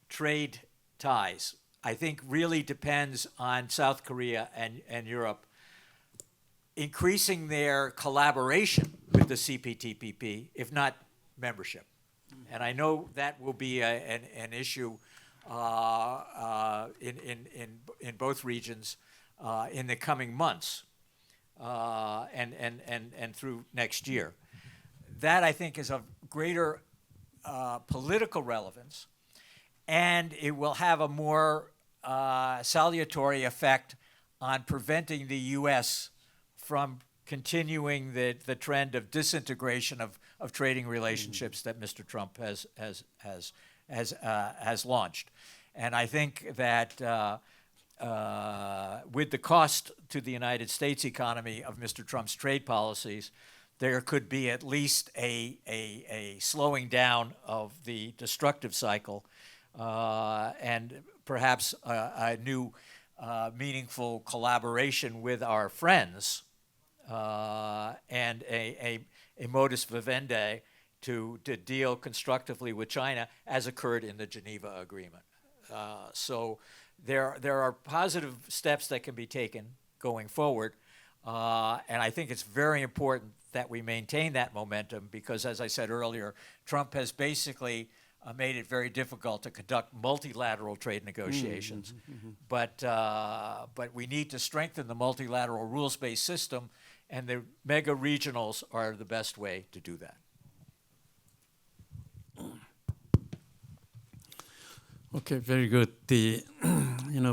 trade ties, I think, really depends on South Korea and Europe increasing their collaboration with the CPTPP, if not membership. And I know that will be an issue in both regions in the coming months and through next year. That, I think, is of greater political relevance, and it will have a more salutary effect on preventing the U.S. from continuing the trend of disintegration of trading relationships that Mr. Trump has launched. And I think that with the cost to the United States economy of Mr. Trump's trade policies, there could be at least a slowing down of the destructive cycle and perhaps a new meaningful collaboration with our friends and a modus vivendi to deal constructively with China, as occurred in the Geneva Agreement. So there are positive steps that can be taken going forward, and I think it's very important that we maintain that momentum, because, as I said earlier, Trump has basically made it very difficult to conduct multilateral trade negotiations. But we need to strengthen the multilateral rules-based system, and the mega regionals are the best way to do that. Okay, very good.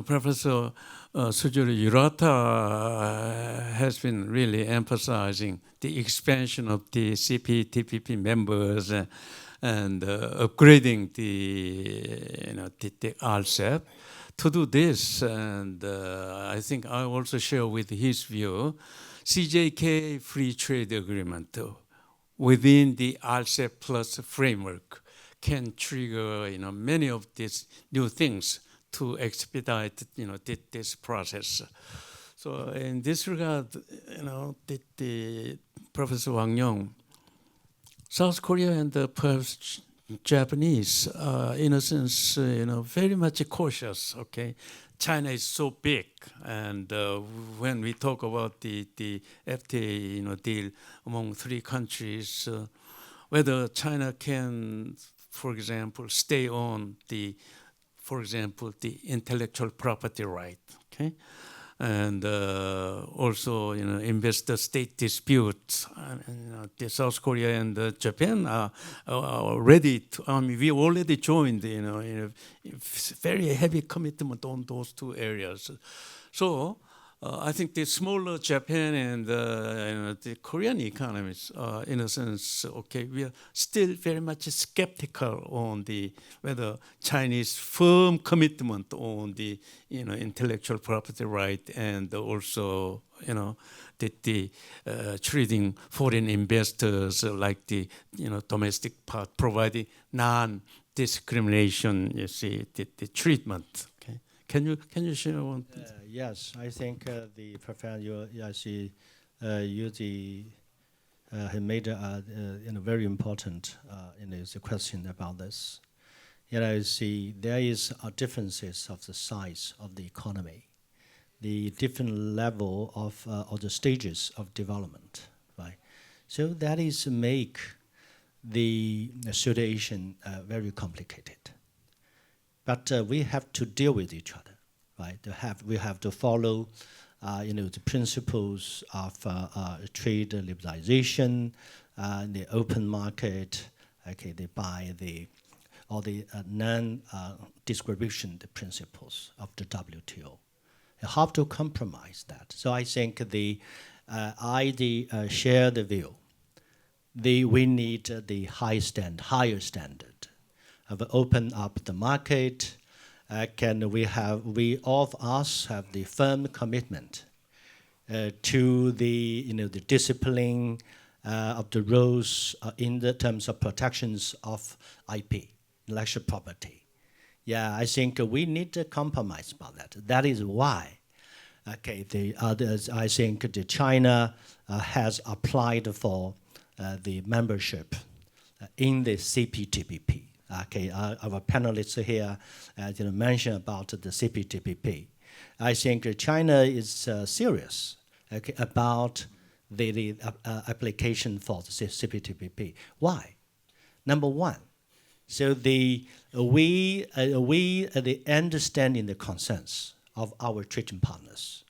Professor Sujuru Yurata has been really emphasizing the expansion of the CPTPP members and upgrading the RCEP. To do this, and I think I also share with his view, CJK free trade agreement within the RCEP plus framework can trigger many of these new things to expedite this process. So in this regard, the Professor Wang Yong, South Korea and perhaps Japanese are, in a sense, very much cautious. Okay, China is so big, and when we talk about the FTA deal among three countries, whether China can, for example, stay on the intellectual property right, okay, and also investor-state disputes. The South Korea and Japan are ready to. We already joined, in a very heavy commitment on those two areas. So I think the smaller Japan and the Korean economies, in a sense, okay, we are still very much skeptical on whether Chinese firm commitment on the intellectual property right, and also the treating foreign investors like the domestic part, providing non-discrimination, the treatment. Okay, can you share one? Yes, I think the Professor Yuji made a very important the question about this. See, there is differences of the size of the economy, the different level of the stages of development, right? So that is make the situation very complicated. But we have to deal with each other. Right, we have to follow, the principles of trade liberalization, the open market. Okay, they buy all the non-discrimination principles of the WTO. You have to compromise that. So I think I share the view. We need the higher standard of open up the market. we all of us have the firm commitment to the the discipline of the rules in the terms of protections of IP, intellectual property. Yeah, I think we need to compromise about that. That is why, the others, I think China has applied for the membership in the CPTPP. Our panelists here mentioned about the CPTPP. I think China is serious about the application for the CPTPP. Why? Number one, so we understanding the concerns of our trading partners,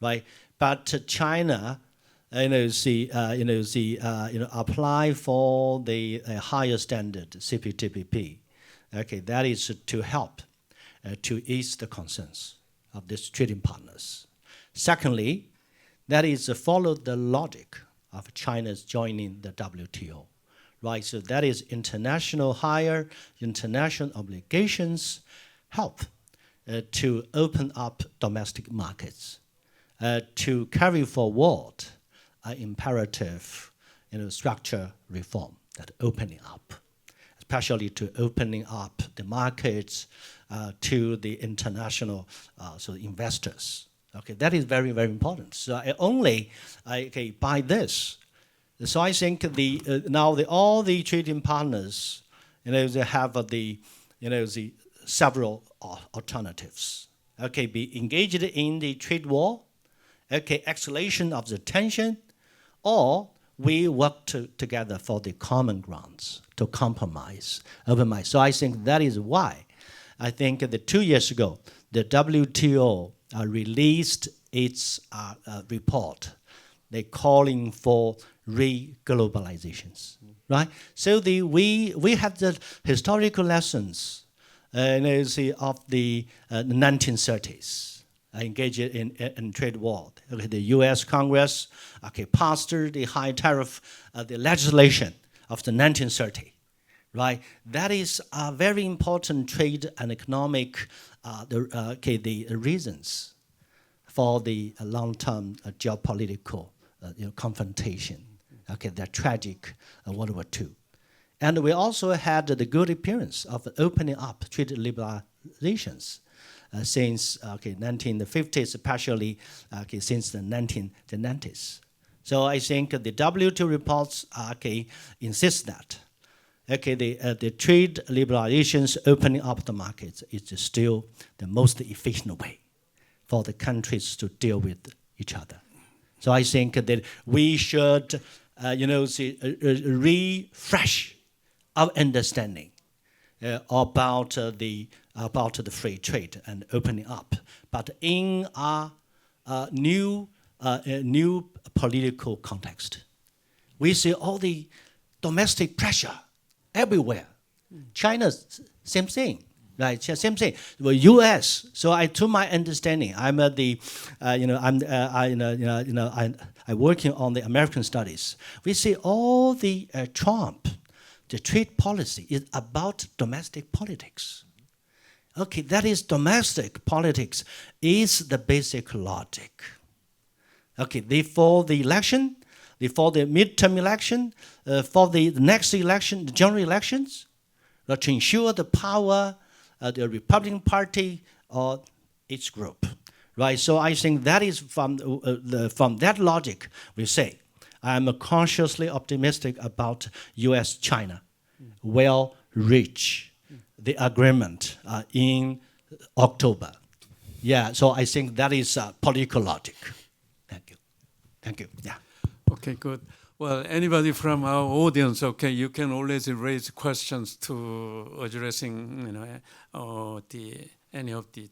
right? But China, apply for the higher standard CPTPP. That is to help to ease the concerns of these trading partners. Secondly, that is follow the logic of China's joining the WTO, right? So that is higher international obligations help to open up domestic markets, to carry forward imperative structure reform, that opening up, especially to opening up the markets to the international investors. That is very, very important. So by this, so I think all the trading partners, they have the several alternatives. Be engaged in the trade war, escalation of the tension, or we work together for the common grounds to compromise. So I think that is why I think that 2 years ago, the WTO released its report. They're calling for re-globalizations, right? So we have the historical lessons of the 1930s. Engaged in trade war. The U.S. Congress passed the high tariff the legislation of the 1930s, right? That is a very important trade and economic the reasons for the long-term geopolitical confrontation. The tragic World War II, and we also had the good appearance of opening up trade liberalizations. Since 1950s, especially since the 1990s. So I think the WTO reports insist that the trade liberalizations, opening up the markets, is still the most efficient way for the countries to deal with each other. So I think that we should refresh our understanding about the free trade and opening up, but in a new political context. We see all the domestic pressure everywhere. China, same thing, right? Same thing. The U.S. So to my understanding, I'm working on the American studies. We see all the Trump, the trade policy is about domestic politics. That is domestic politics is the basic logic. Before the election, before the midterm election, for the next election, the general elections, to ensure the power, the Republican Party or its group, right? So I think that is from that logic we say, I'm consciously optimistic about U.S.-China will reach the agreement in October. Yeah, so I think that is political logic. Thank you. Yeah. Okay, good. Well, anybody from our audience, you can always raise questions to addressing, any of the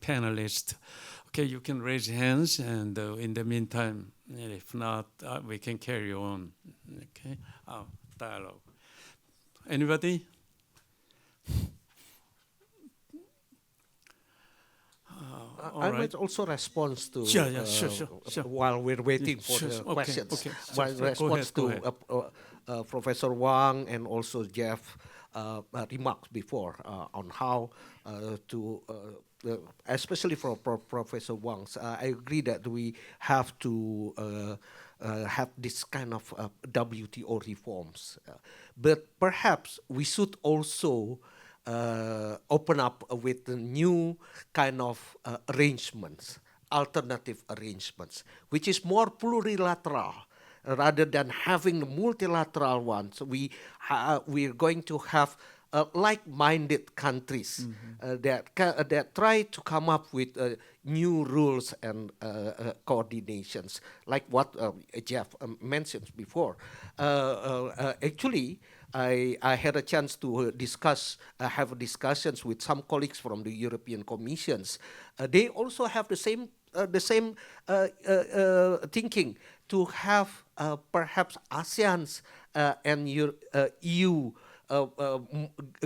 panelists. You can raise hands, and in the meantime, if not, we can carry on. Dialogue. Anybody? I might also respond to sure. while we're waiting for the questions. Okay. My response to Professor Wang and also Jeff. remarks before on how especially for Professor Wang's, I agree that we have to have this kind of WTO reforms. But perhaps we should also open up with the new kind of arrangements, alternative arrangements, which is more plurilateral. Rather than having the multilateral ones, we're going to have like-minded countries that try to come up with new rules and coordinations, like what Jeff mentioned before. Actually, I had a chance to have discussions with some colleagues from the European Commissions. They also have the same thinking to have perhaps ASEAN's and EU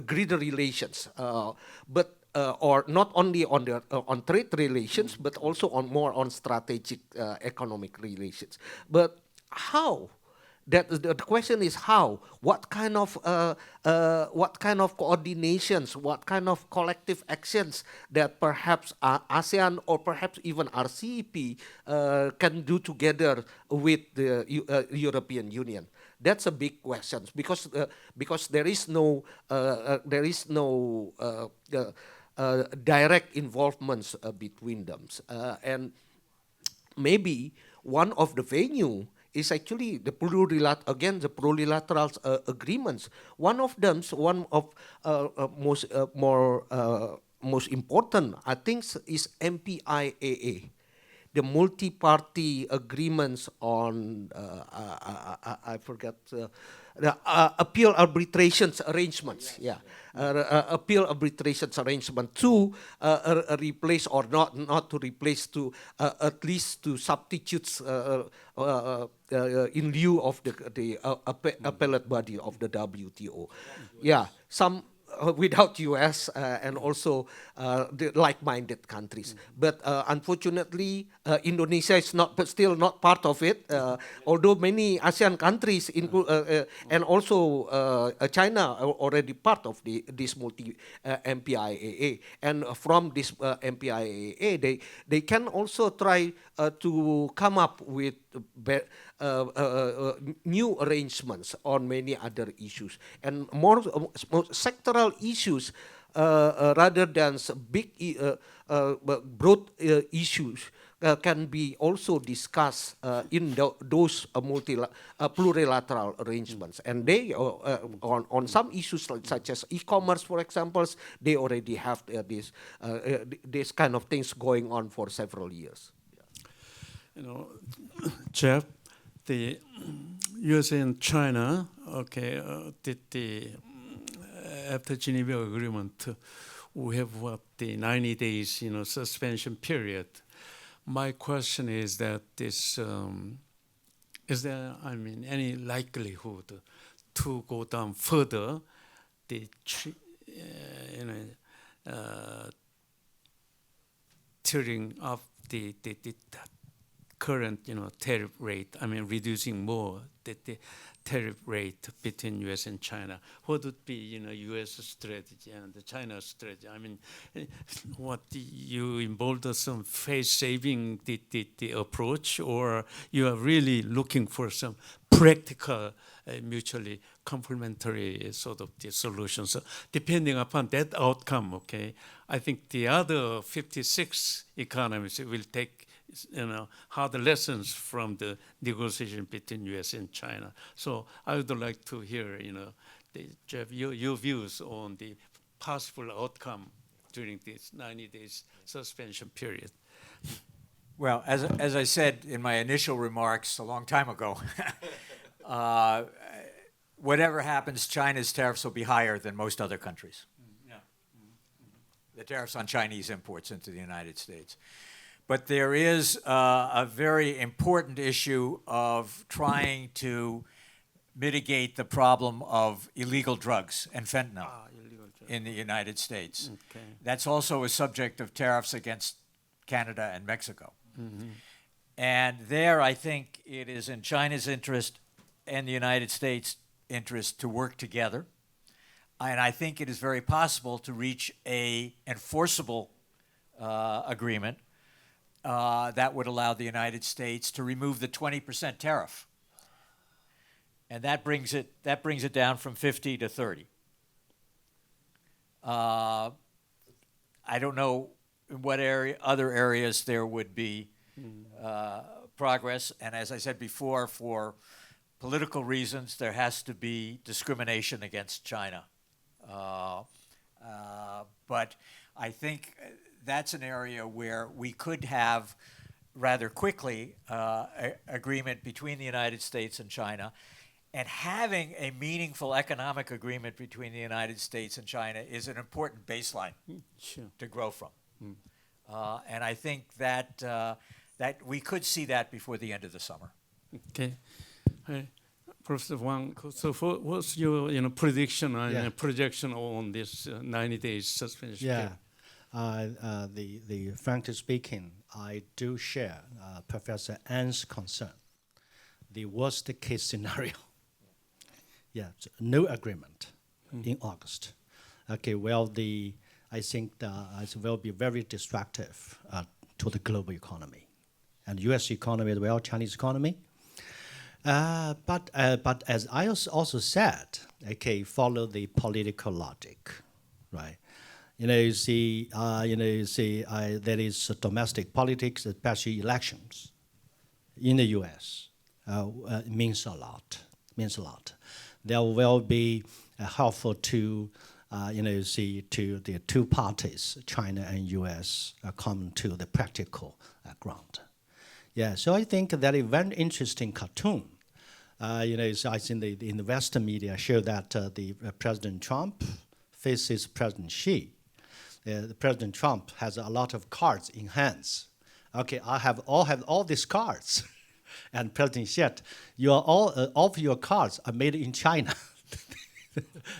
greater relations, but or not only on trade relations, but also more on strategic economic relations. But how? The question is how? What kind of coordinations? What kind of collective actions that perhaps ASEAN or perhaps even RCEP can do together with the European Union? That's a big question because there is no direct involvements between them, and maybe one of the venue is actually the plurilateral agreements. One of them, most important, I think, is MPIAA, the multi-party agreements on I forget the appeal arbitrations arrangements. Yeah, appeal arbitrations arrangement to replace or not to replace, to at least to substitute in lieu of the appellate body of the WTO. Yeah, some without US and also the like-minded countries. But unfortunately, Indonesia is still not part of it, although many ASEAN countries and also China are already part of this MPIAA. And from this MPIAA, they can also try to come up with new arrangements on many other issues and more sectoral issues rather than big broad issues can be also discussed in those plurilateral arrangements. And they on some issues such as e-commerce, for example, they already have this kind of things going on for several years. You know, Jeff, the USA and China, did after Geneva Agreement, we have the 90 days, suspension period. My question is that is there, any likelihood to go down further, the tearing up the current tariff rate, reducing more the tariff rate between US and China? What would be US strategy and the China strategy? What you involved some face saving the approach, or you are really looking for some practical mutually complementary sort of the solutions? So depending upon that outcome, I think the other 56 economies will take hard lessons from the negotiation between US and China. So I would like to hear, Jeff, your views on the possible outcome during this 90 days suspension period. Well, as I said in my initial remarks a long time ago, whatever happens, China's tariffs will be higher than most other countries. The tariffs on Chinese imports into the United States. But there is a very important issue of trying to mitigate the problem of illegal drugs and fentanyl in the United States. Okay. That's also a subject of tariffs against Canada and Mexico. And there, I think it is in China's interest and the United States' interest to work together. And I think it is very possible to reach a enforceable agreement that would allow the United States to remove the 20% tariff. And that brings it down from 50 to 30. I don't know in what other areas there would be progress. And as I said before, for political reasons, there has to be discrimination against China. But I think that's an area where we could have rather quickly agreement between the United States and China. And having a meaningful economic agreement between the United States and China is an important baseline to grow from. And I think that we could see that before the end of the summer. Okay. Professor Wang, so what's your prediction and projection on this 90 days suspension? Yeah. Frankly speaking, I do share Professor An's concern. The worst case scenario. Yeah, no agreement in August. Okay, well, I think it will be very destructive to the global economy, and U.S. economy as well, Chinese economy. But as I also said, okay, follow the political logic, right? There is domestic politics, especially elections in the U.S. Means a lot. There will be helpful to to the two parties, China and U.S., come to the practical ground. Yeah, so I think that a very interesting cartoon. So I think in the Western media show that the President Trump faces President Xi. The President Trump has a lot of cards in hands. Okay, I have all these cards, and President Xi, all of your cards are made in China.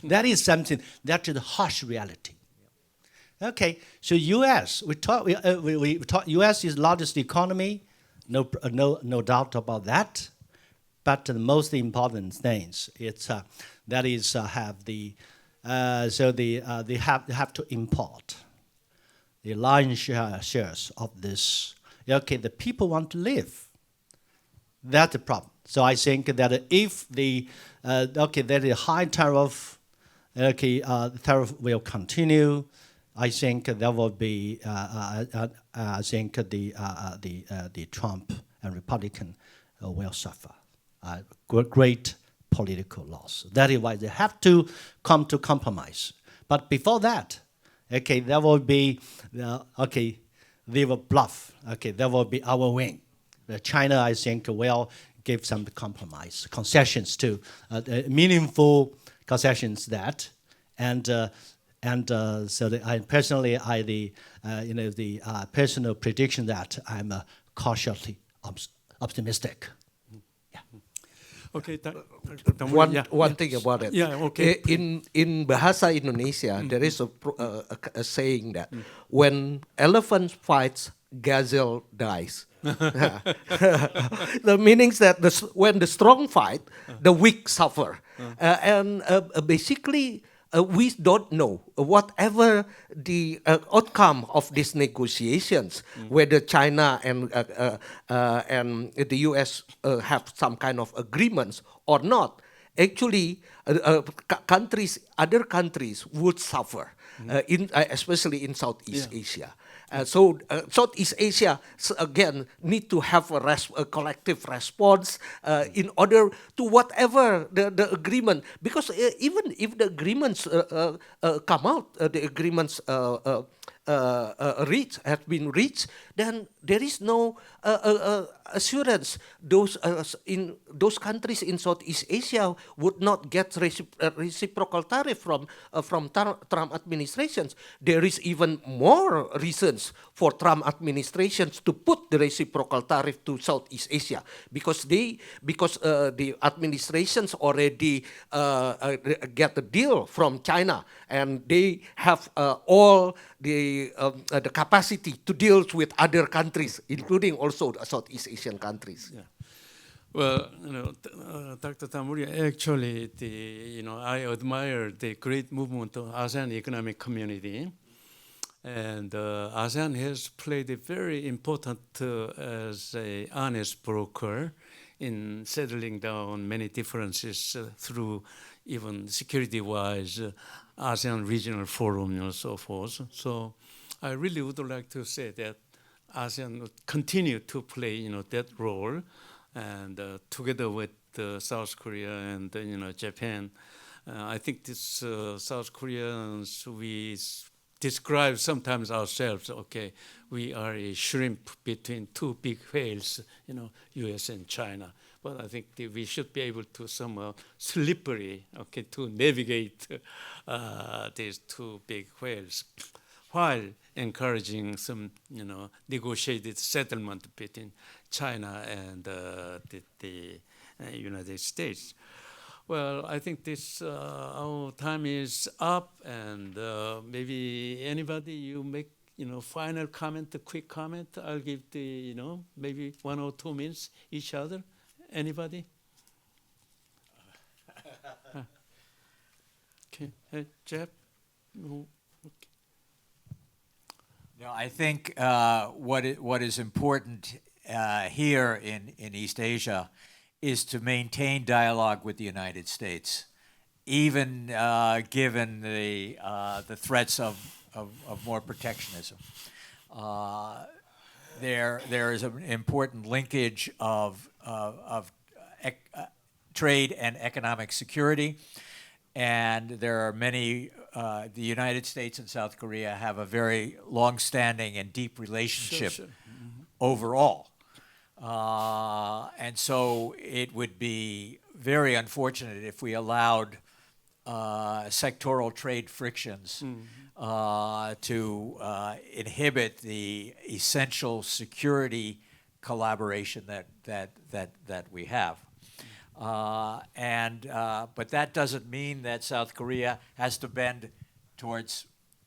That is something that is a harsh reality. Okay, so U.S. we talk U.S. is largest economy, no doubt about that. But the most important things it's that is have the they have to import the lion's shares of this. Okay, the people want to live. That's the problem. So I think that if that is high tariff, tariff will continue. I think there will be. I think the Trump and Republican will suffer great political loss. That is why they have to come to compromise. But before that, there will be they will bluff. There will be our win. China, I think, will give some compromise, concessions to meaningful concessions that, and so I personally, the personal prediction that I'm cautiously optimistic. Okay, one thing about it. Yeah, okay. In Bahasa Indonesia, there is a saying that when elephant fights, gazelle dies. The meanings that when the strong fight, the weak suffer. And basically, we don't know whatever the outcome of these negotiations, whether China and the U.S. Have some kind of agreements or not. Actually, other countries would suffer, especially in Southeast Asia. So Southeast Asia again need to have a collective response in order to whatever the agreement. Because even if the agreements come out, the agreements have been reached, then there is no assurance in those countries in Southeast Asia would not get reciprocal tariff from Trump administrations. There is even more reasons for Trump administrations to put the reciprocal tariff to Southeast Asia because the administrations already get a deal from China and they have all the capacity to deal with other countries, including also the Southeast Asian countries. Yeah. Well, Dr. Tamuri, actually, I admire the great movement of ASEAN economic community, and ASEAN has played a very important as a honest broker in settling down many differences through even security-wise ASEAN regional forum and so forth. So I really would like to say that ASEAN would continue to play, that role, and together with South Korea and Japan, I think this South Koreans, we describe sometimes ourselves. Okay, we are a shrimp between two big whales, U.S. and China. But I think we should be able to somehow slippery, to navigate these two big whales, while encouraging some, negotiated settlement between China and the United States. Well, I think this our time is up, and maybe anybody you make final comment, a quick comment. I'll give the maybe 1 or 2 minutes each other. Anybody? Okay, Jeff. No. No, I think what is important here in East Asia is to maintain dialogue with the United States, even given the threats of more protectionism. There is an important linkage of trade and economic security, and there are many. The United States and South Korea have a very long-standing and deep relationship overall. And so it would be very unfortunate if we allowed sectoral trade frictions to inhibit the essential security collaboration that we have. But that doesn't mean that South Korea has to bend towards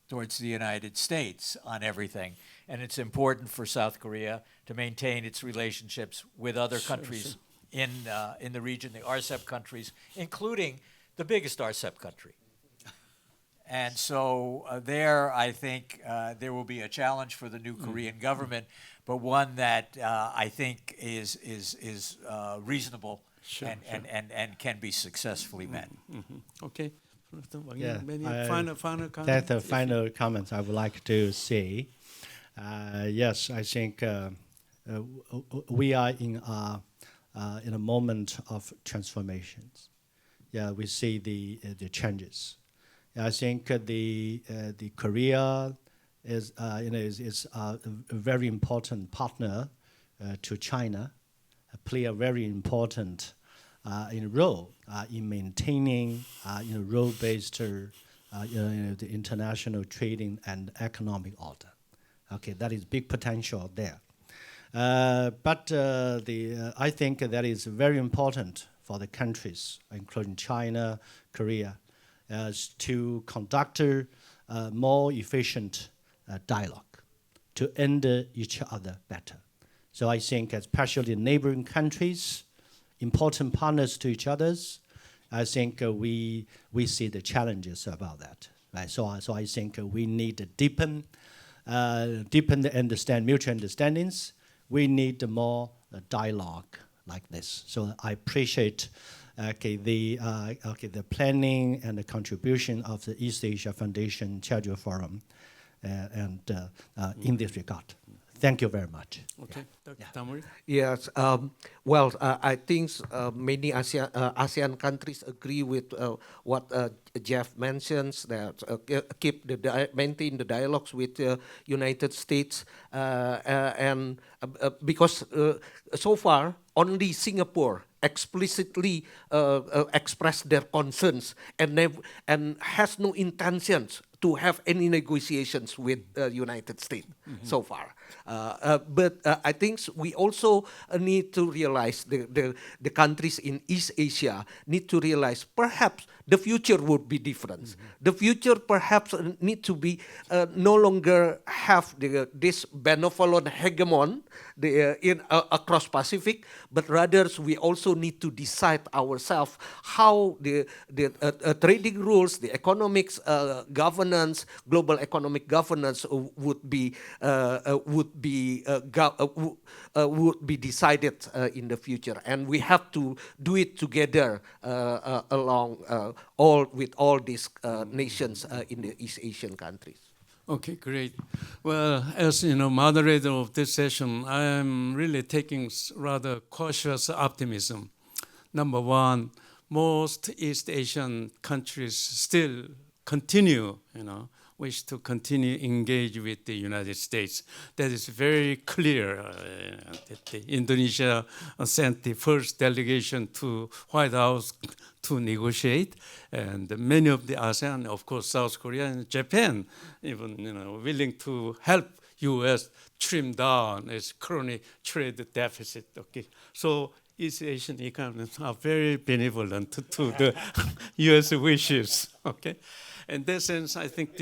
the United States on everything. And it's important for South Korea to maintain its relationships with other countries in the region, the RCEP countries, including the biggest RCEP country. And so there, I think there will be a challenge for the new Korean government, but one that I think is reasonable and can be successfully met. Okay. Yeah, Maybe final comment. That's the final comments I would like to say. Yes, I think we are in a moment of transformations. Yeah, we see the changes. I think the Korea is a very important partner to China, play a very important role in maintaining role-based the international trading and economic order. Okay, that is big potential there. But I think that is very important for the countries, including China, Korea, to conduct more efficient dialogue to enter each other better. So I think especially neighboring countries, important partners to each other's, I think we see the challenges about that. Right? So I think we need to deepen the mutual understandings. We need more dialogue like this. So I appreciate the planning and the contribution of the East Asia Foundation Schedule Forum in this regard. Thank you very much. Okay, Dr. Tamuri? Yes. I think many ASEAN countries agree with what Jeff mentions, that maintain the dialogues with the United States, and because so far only Singapore explicitly expressed their concerns and has no intentions to have any negotiations with the United States so far. But I think we also need to realize the countries in East Asia need to realize perhaps the future would be different. The future perhaps need to be no longer have this benevolent hegemon across Pacific, but rather we also need to decide ourselves how the trading rules, the economics governance, global economic governance would be decided in the future, and we have to do it together along with all these nations in the East Asian countries. Okay, great. Well, as you know, moderator of this session, I am really taking rather cautious optimism. Number one, most East Asian countries still continue, wish to continue engage with the United States. That is very clear. Indonesia sent the first delegation to White House to negotiate, and many of the ASEAN, of course, South Korea and Japan, even willing to help U.S. trim down its chronic trade deficit. Okay, so East Asian economies are very benevolent to the U.S. wishes. Okay. In that sense, I think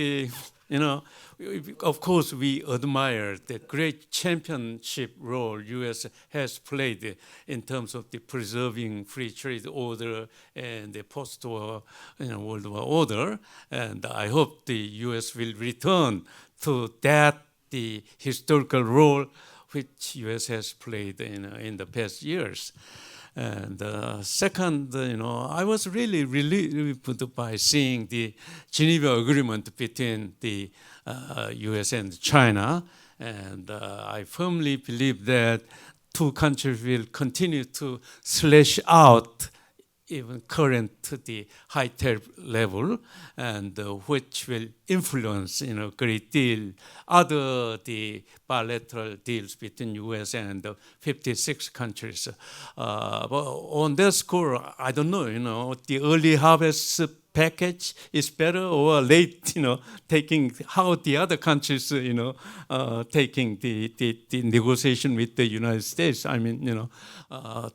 of course, we admire the great championship role U.S. has played in terms of the preserving free trade order and the post-war World War order. And I hope the U.S. will return to the historical role which U.S. has played in the past years. And second, I was really relieved by seeing the Geneva Agreement between the U.S. and China, and I firmly believe that two countries will continue to slash out even current the high tariff level, and which will influence a great deal the bilateral deals between U.S. and the 56 countries. But on that score, I don't know. The early harvest package is better or late, taking how the other countries, taking the negotiation with the United States. I mean,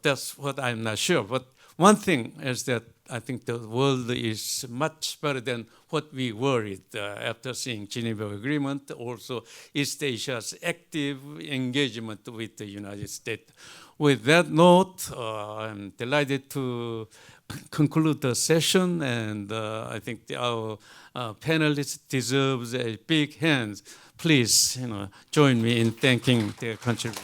that's what I'm not sure. But one thing is that I think the world is much better than what we worried after seeing Geneva Agreement, also East Asia's active engagement with the United States. With that note, I'm delighted to conclude the session, and I think our panelists deserves a big hand. Please, join me in thanking their contribution.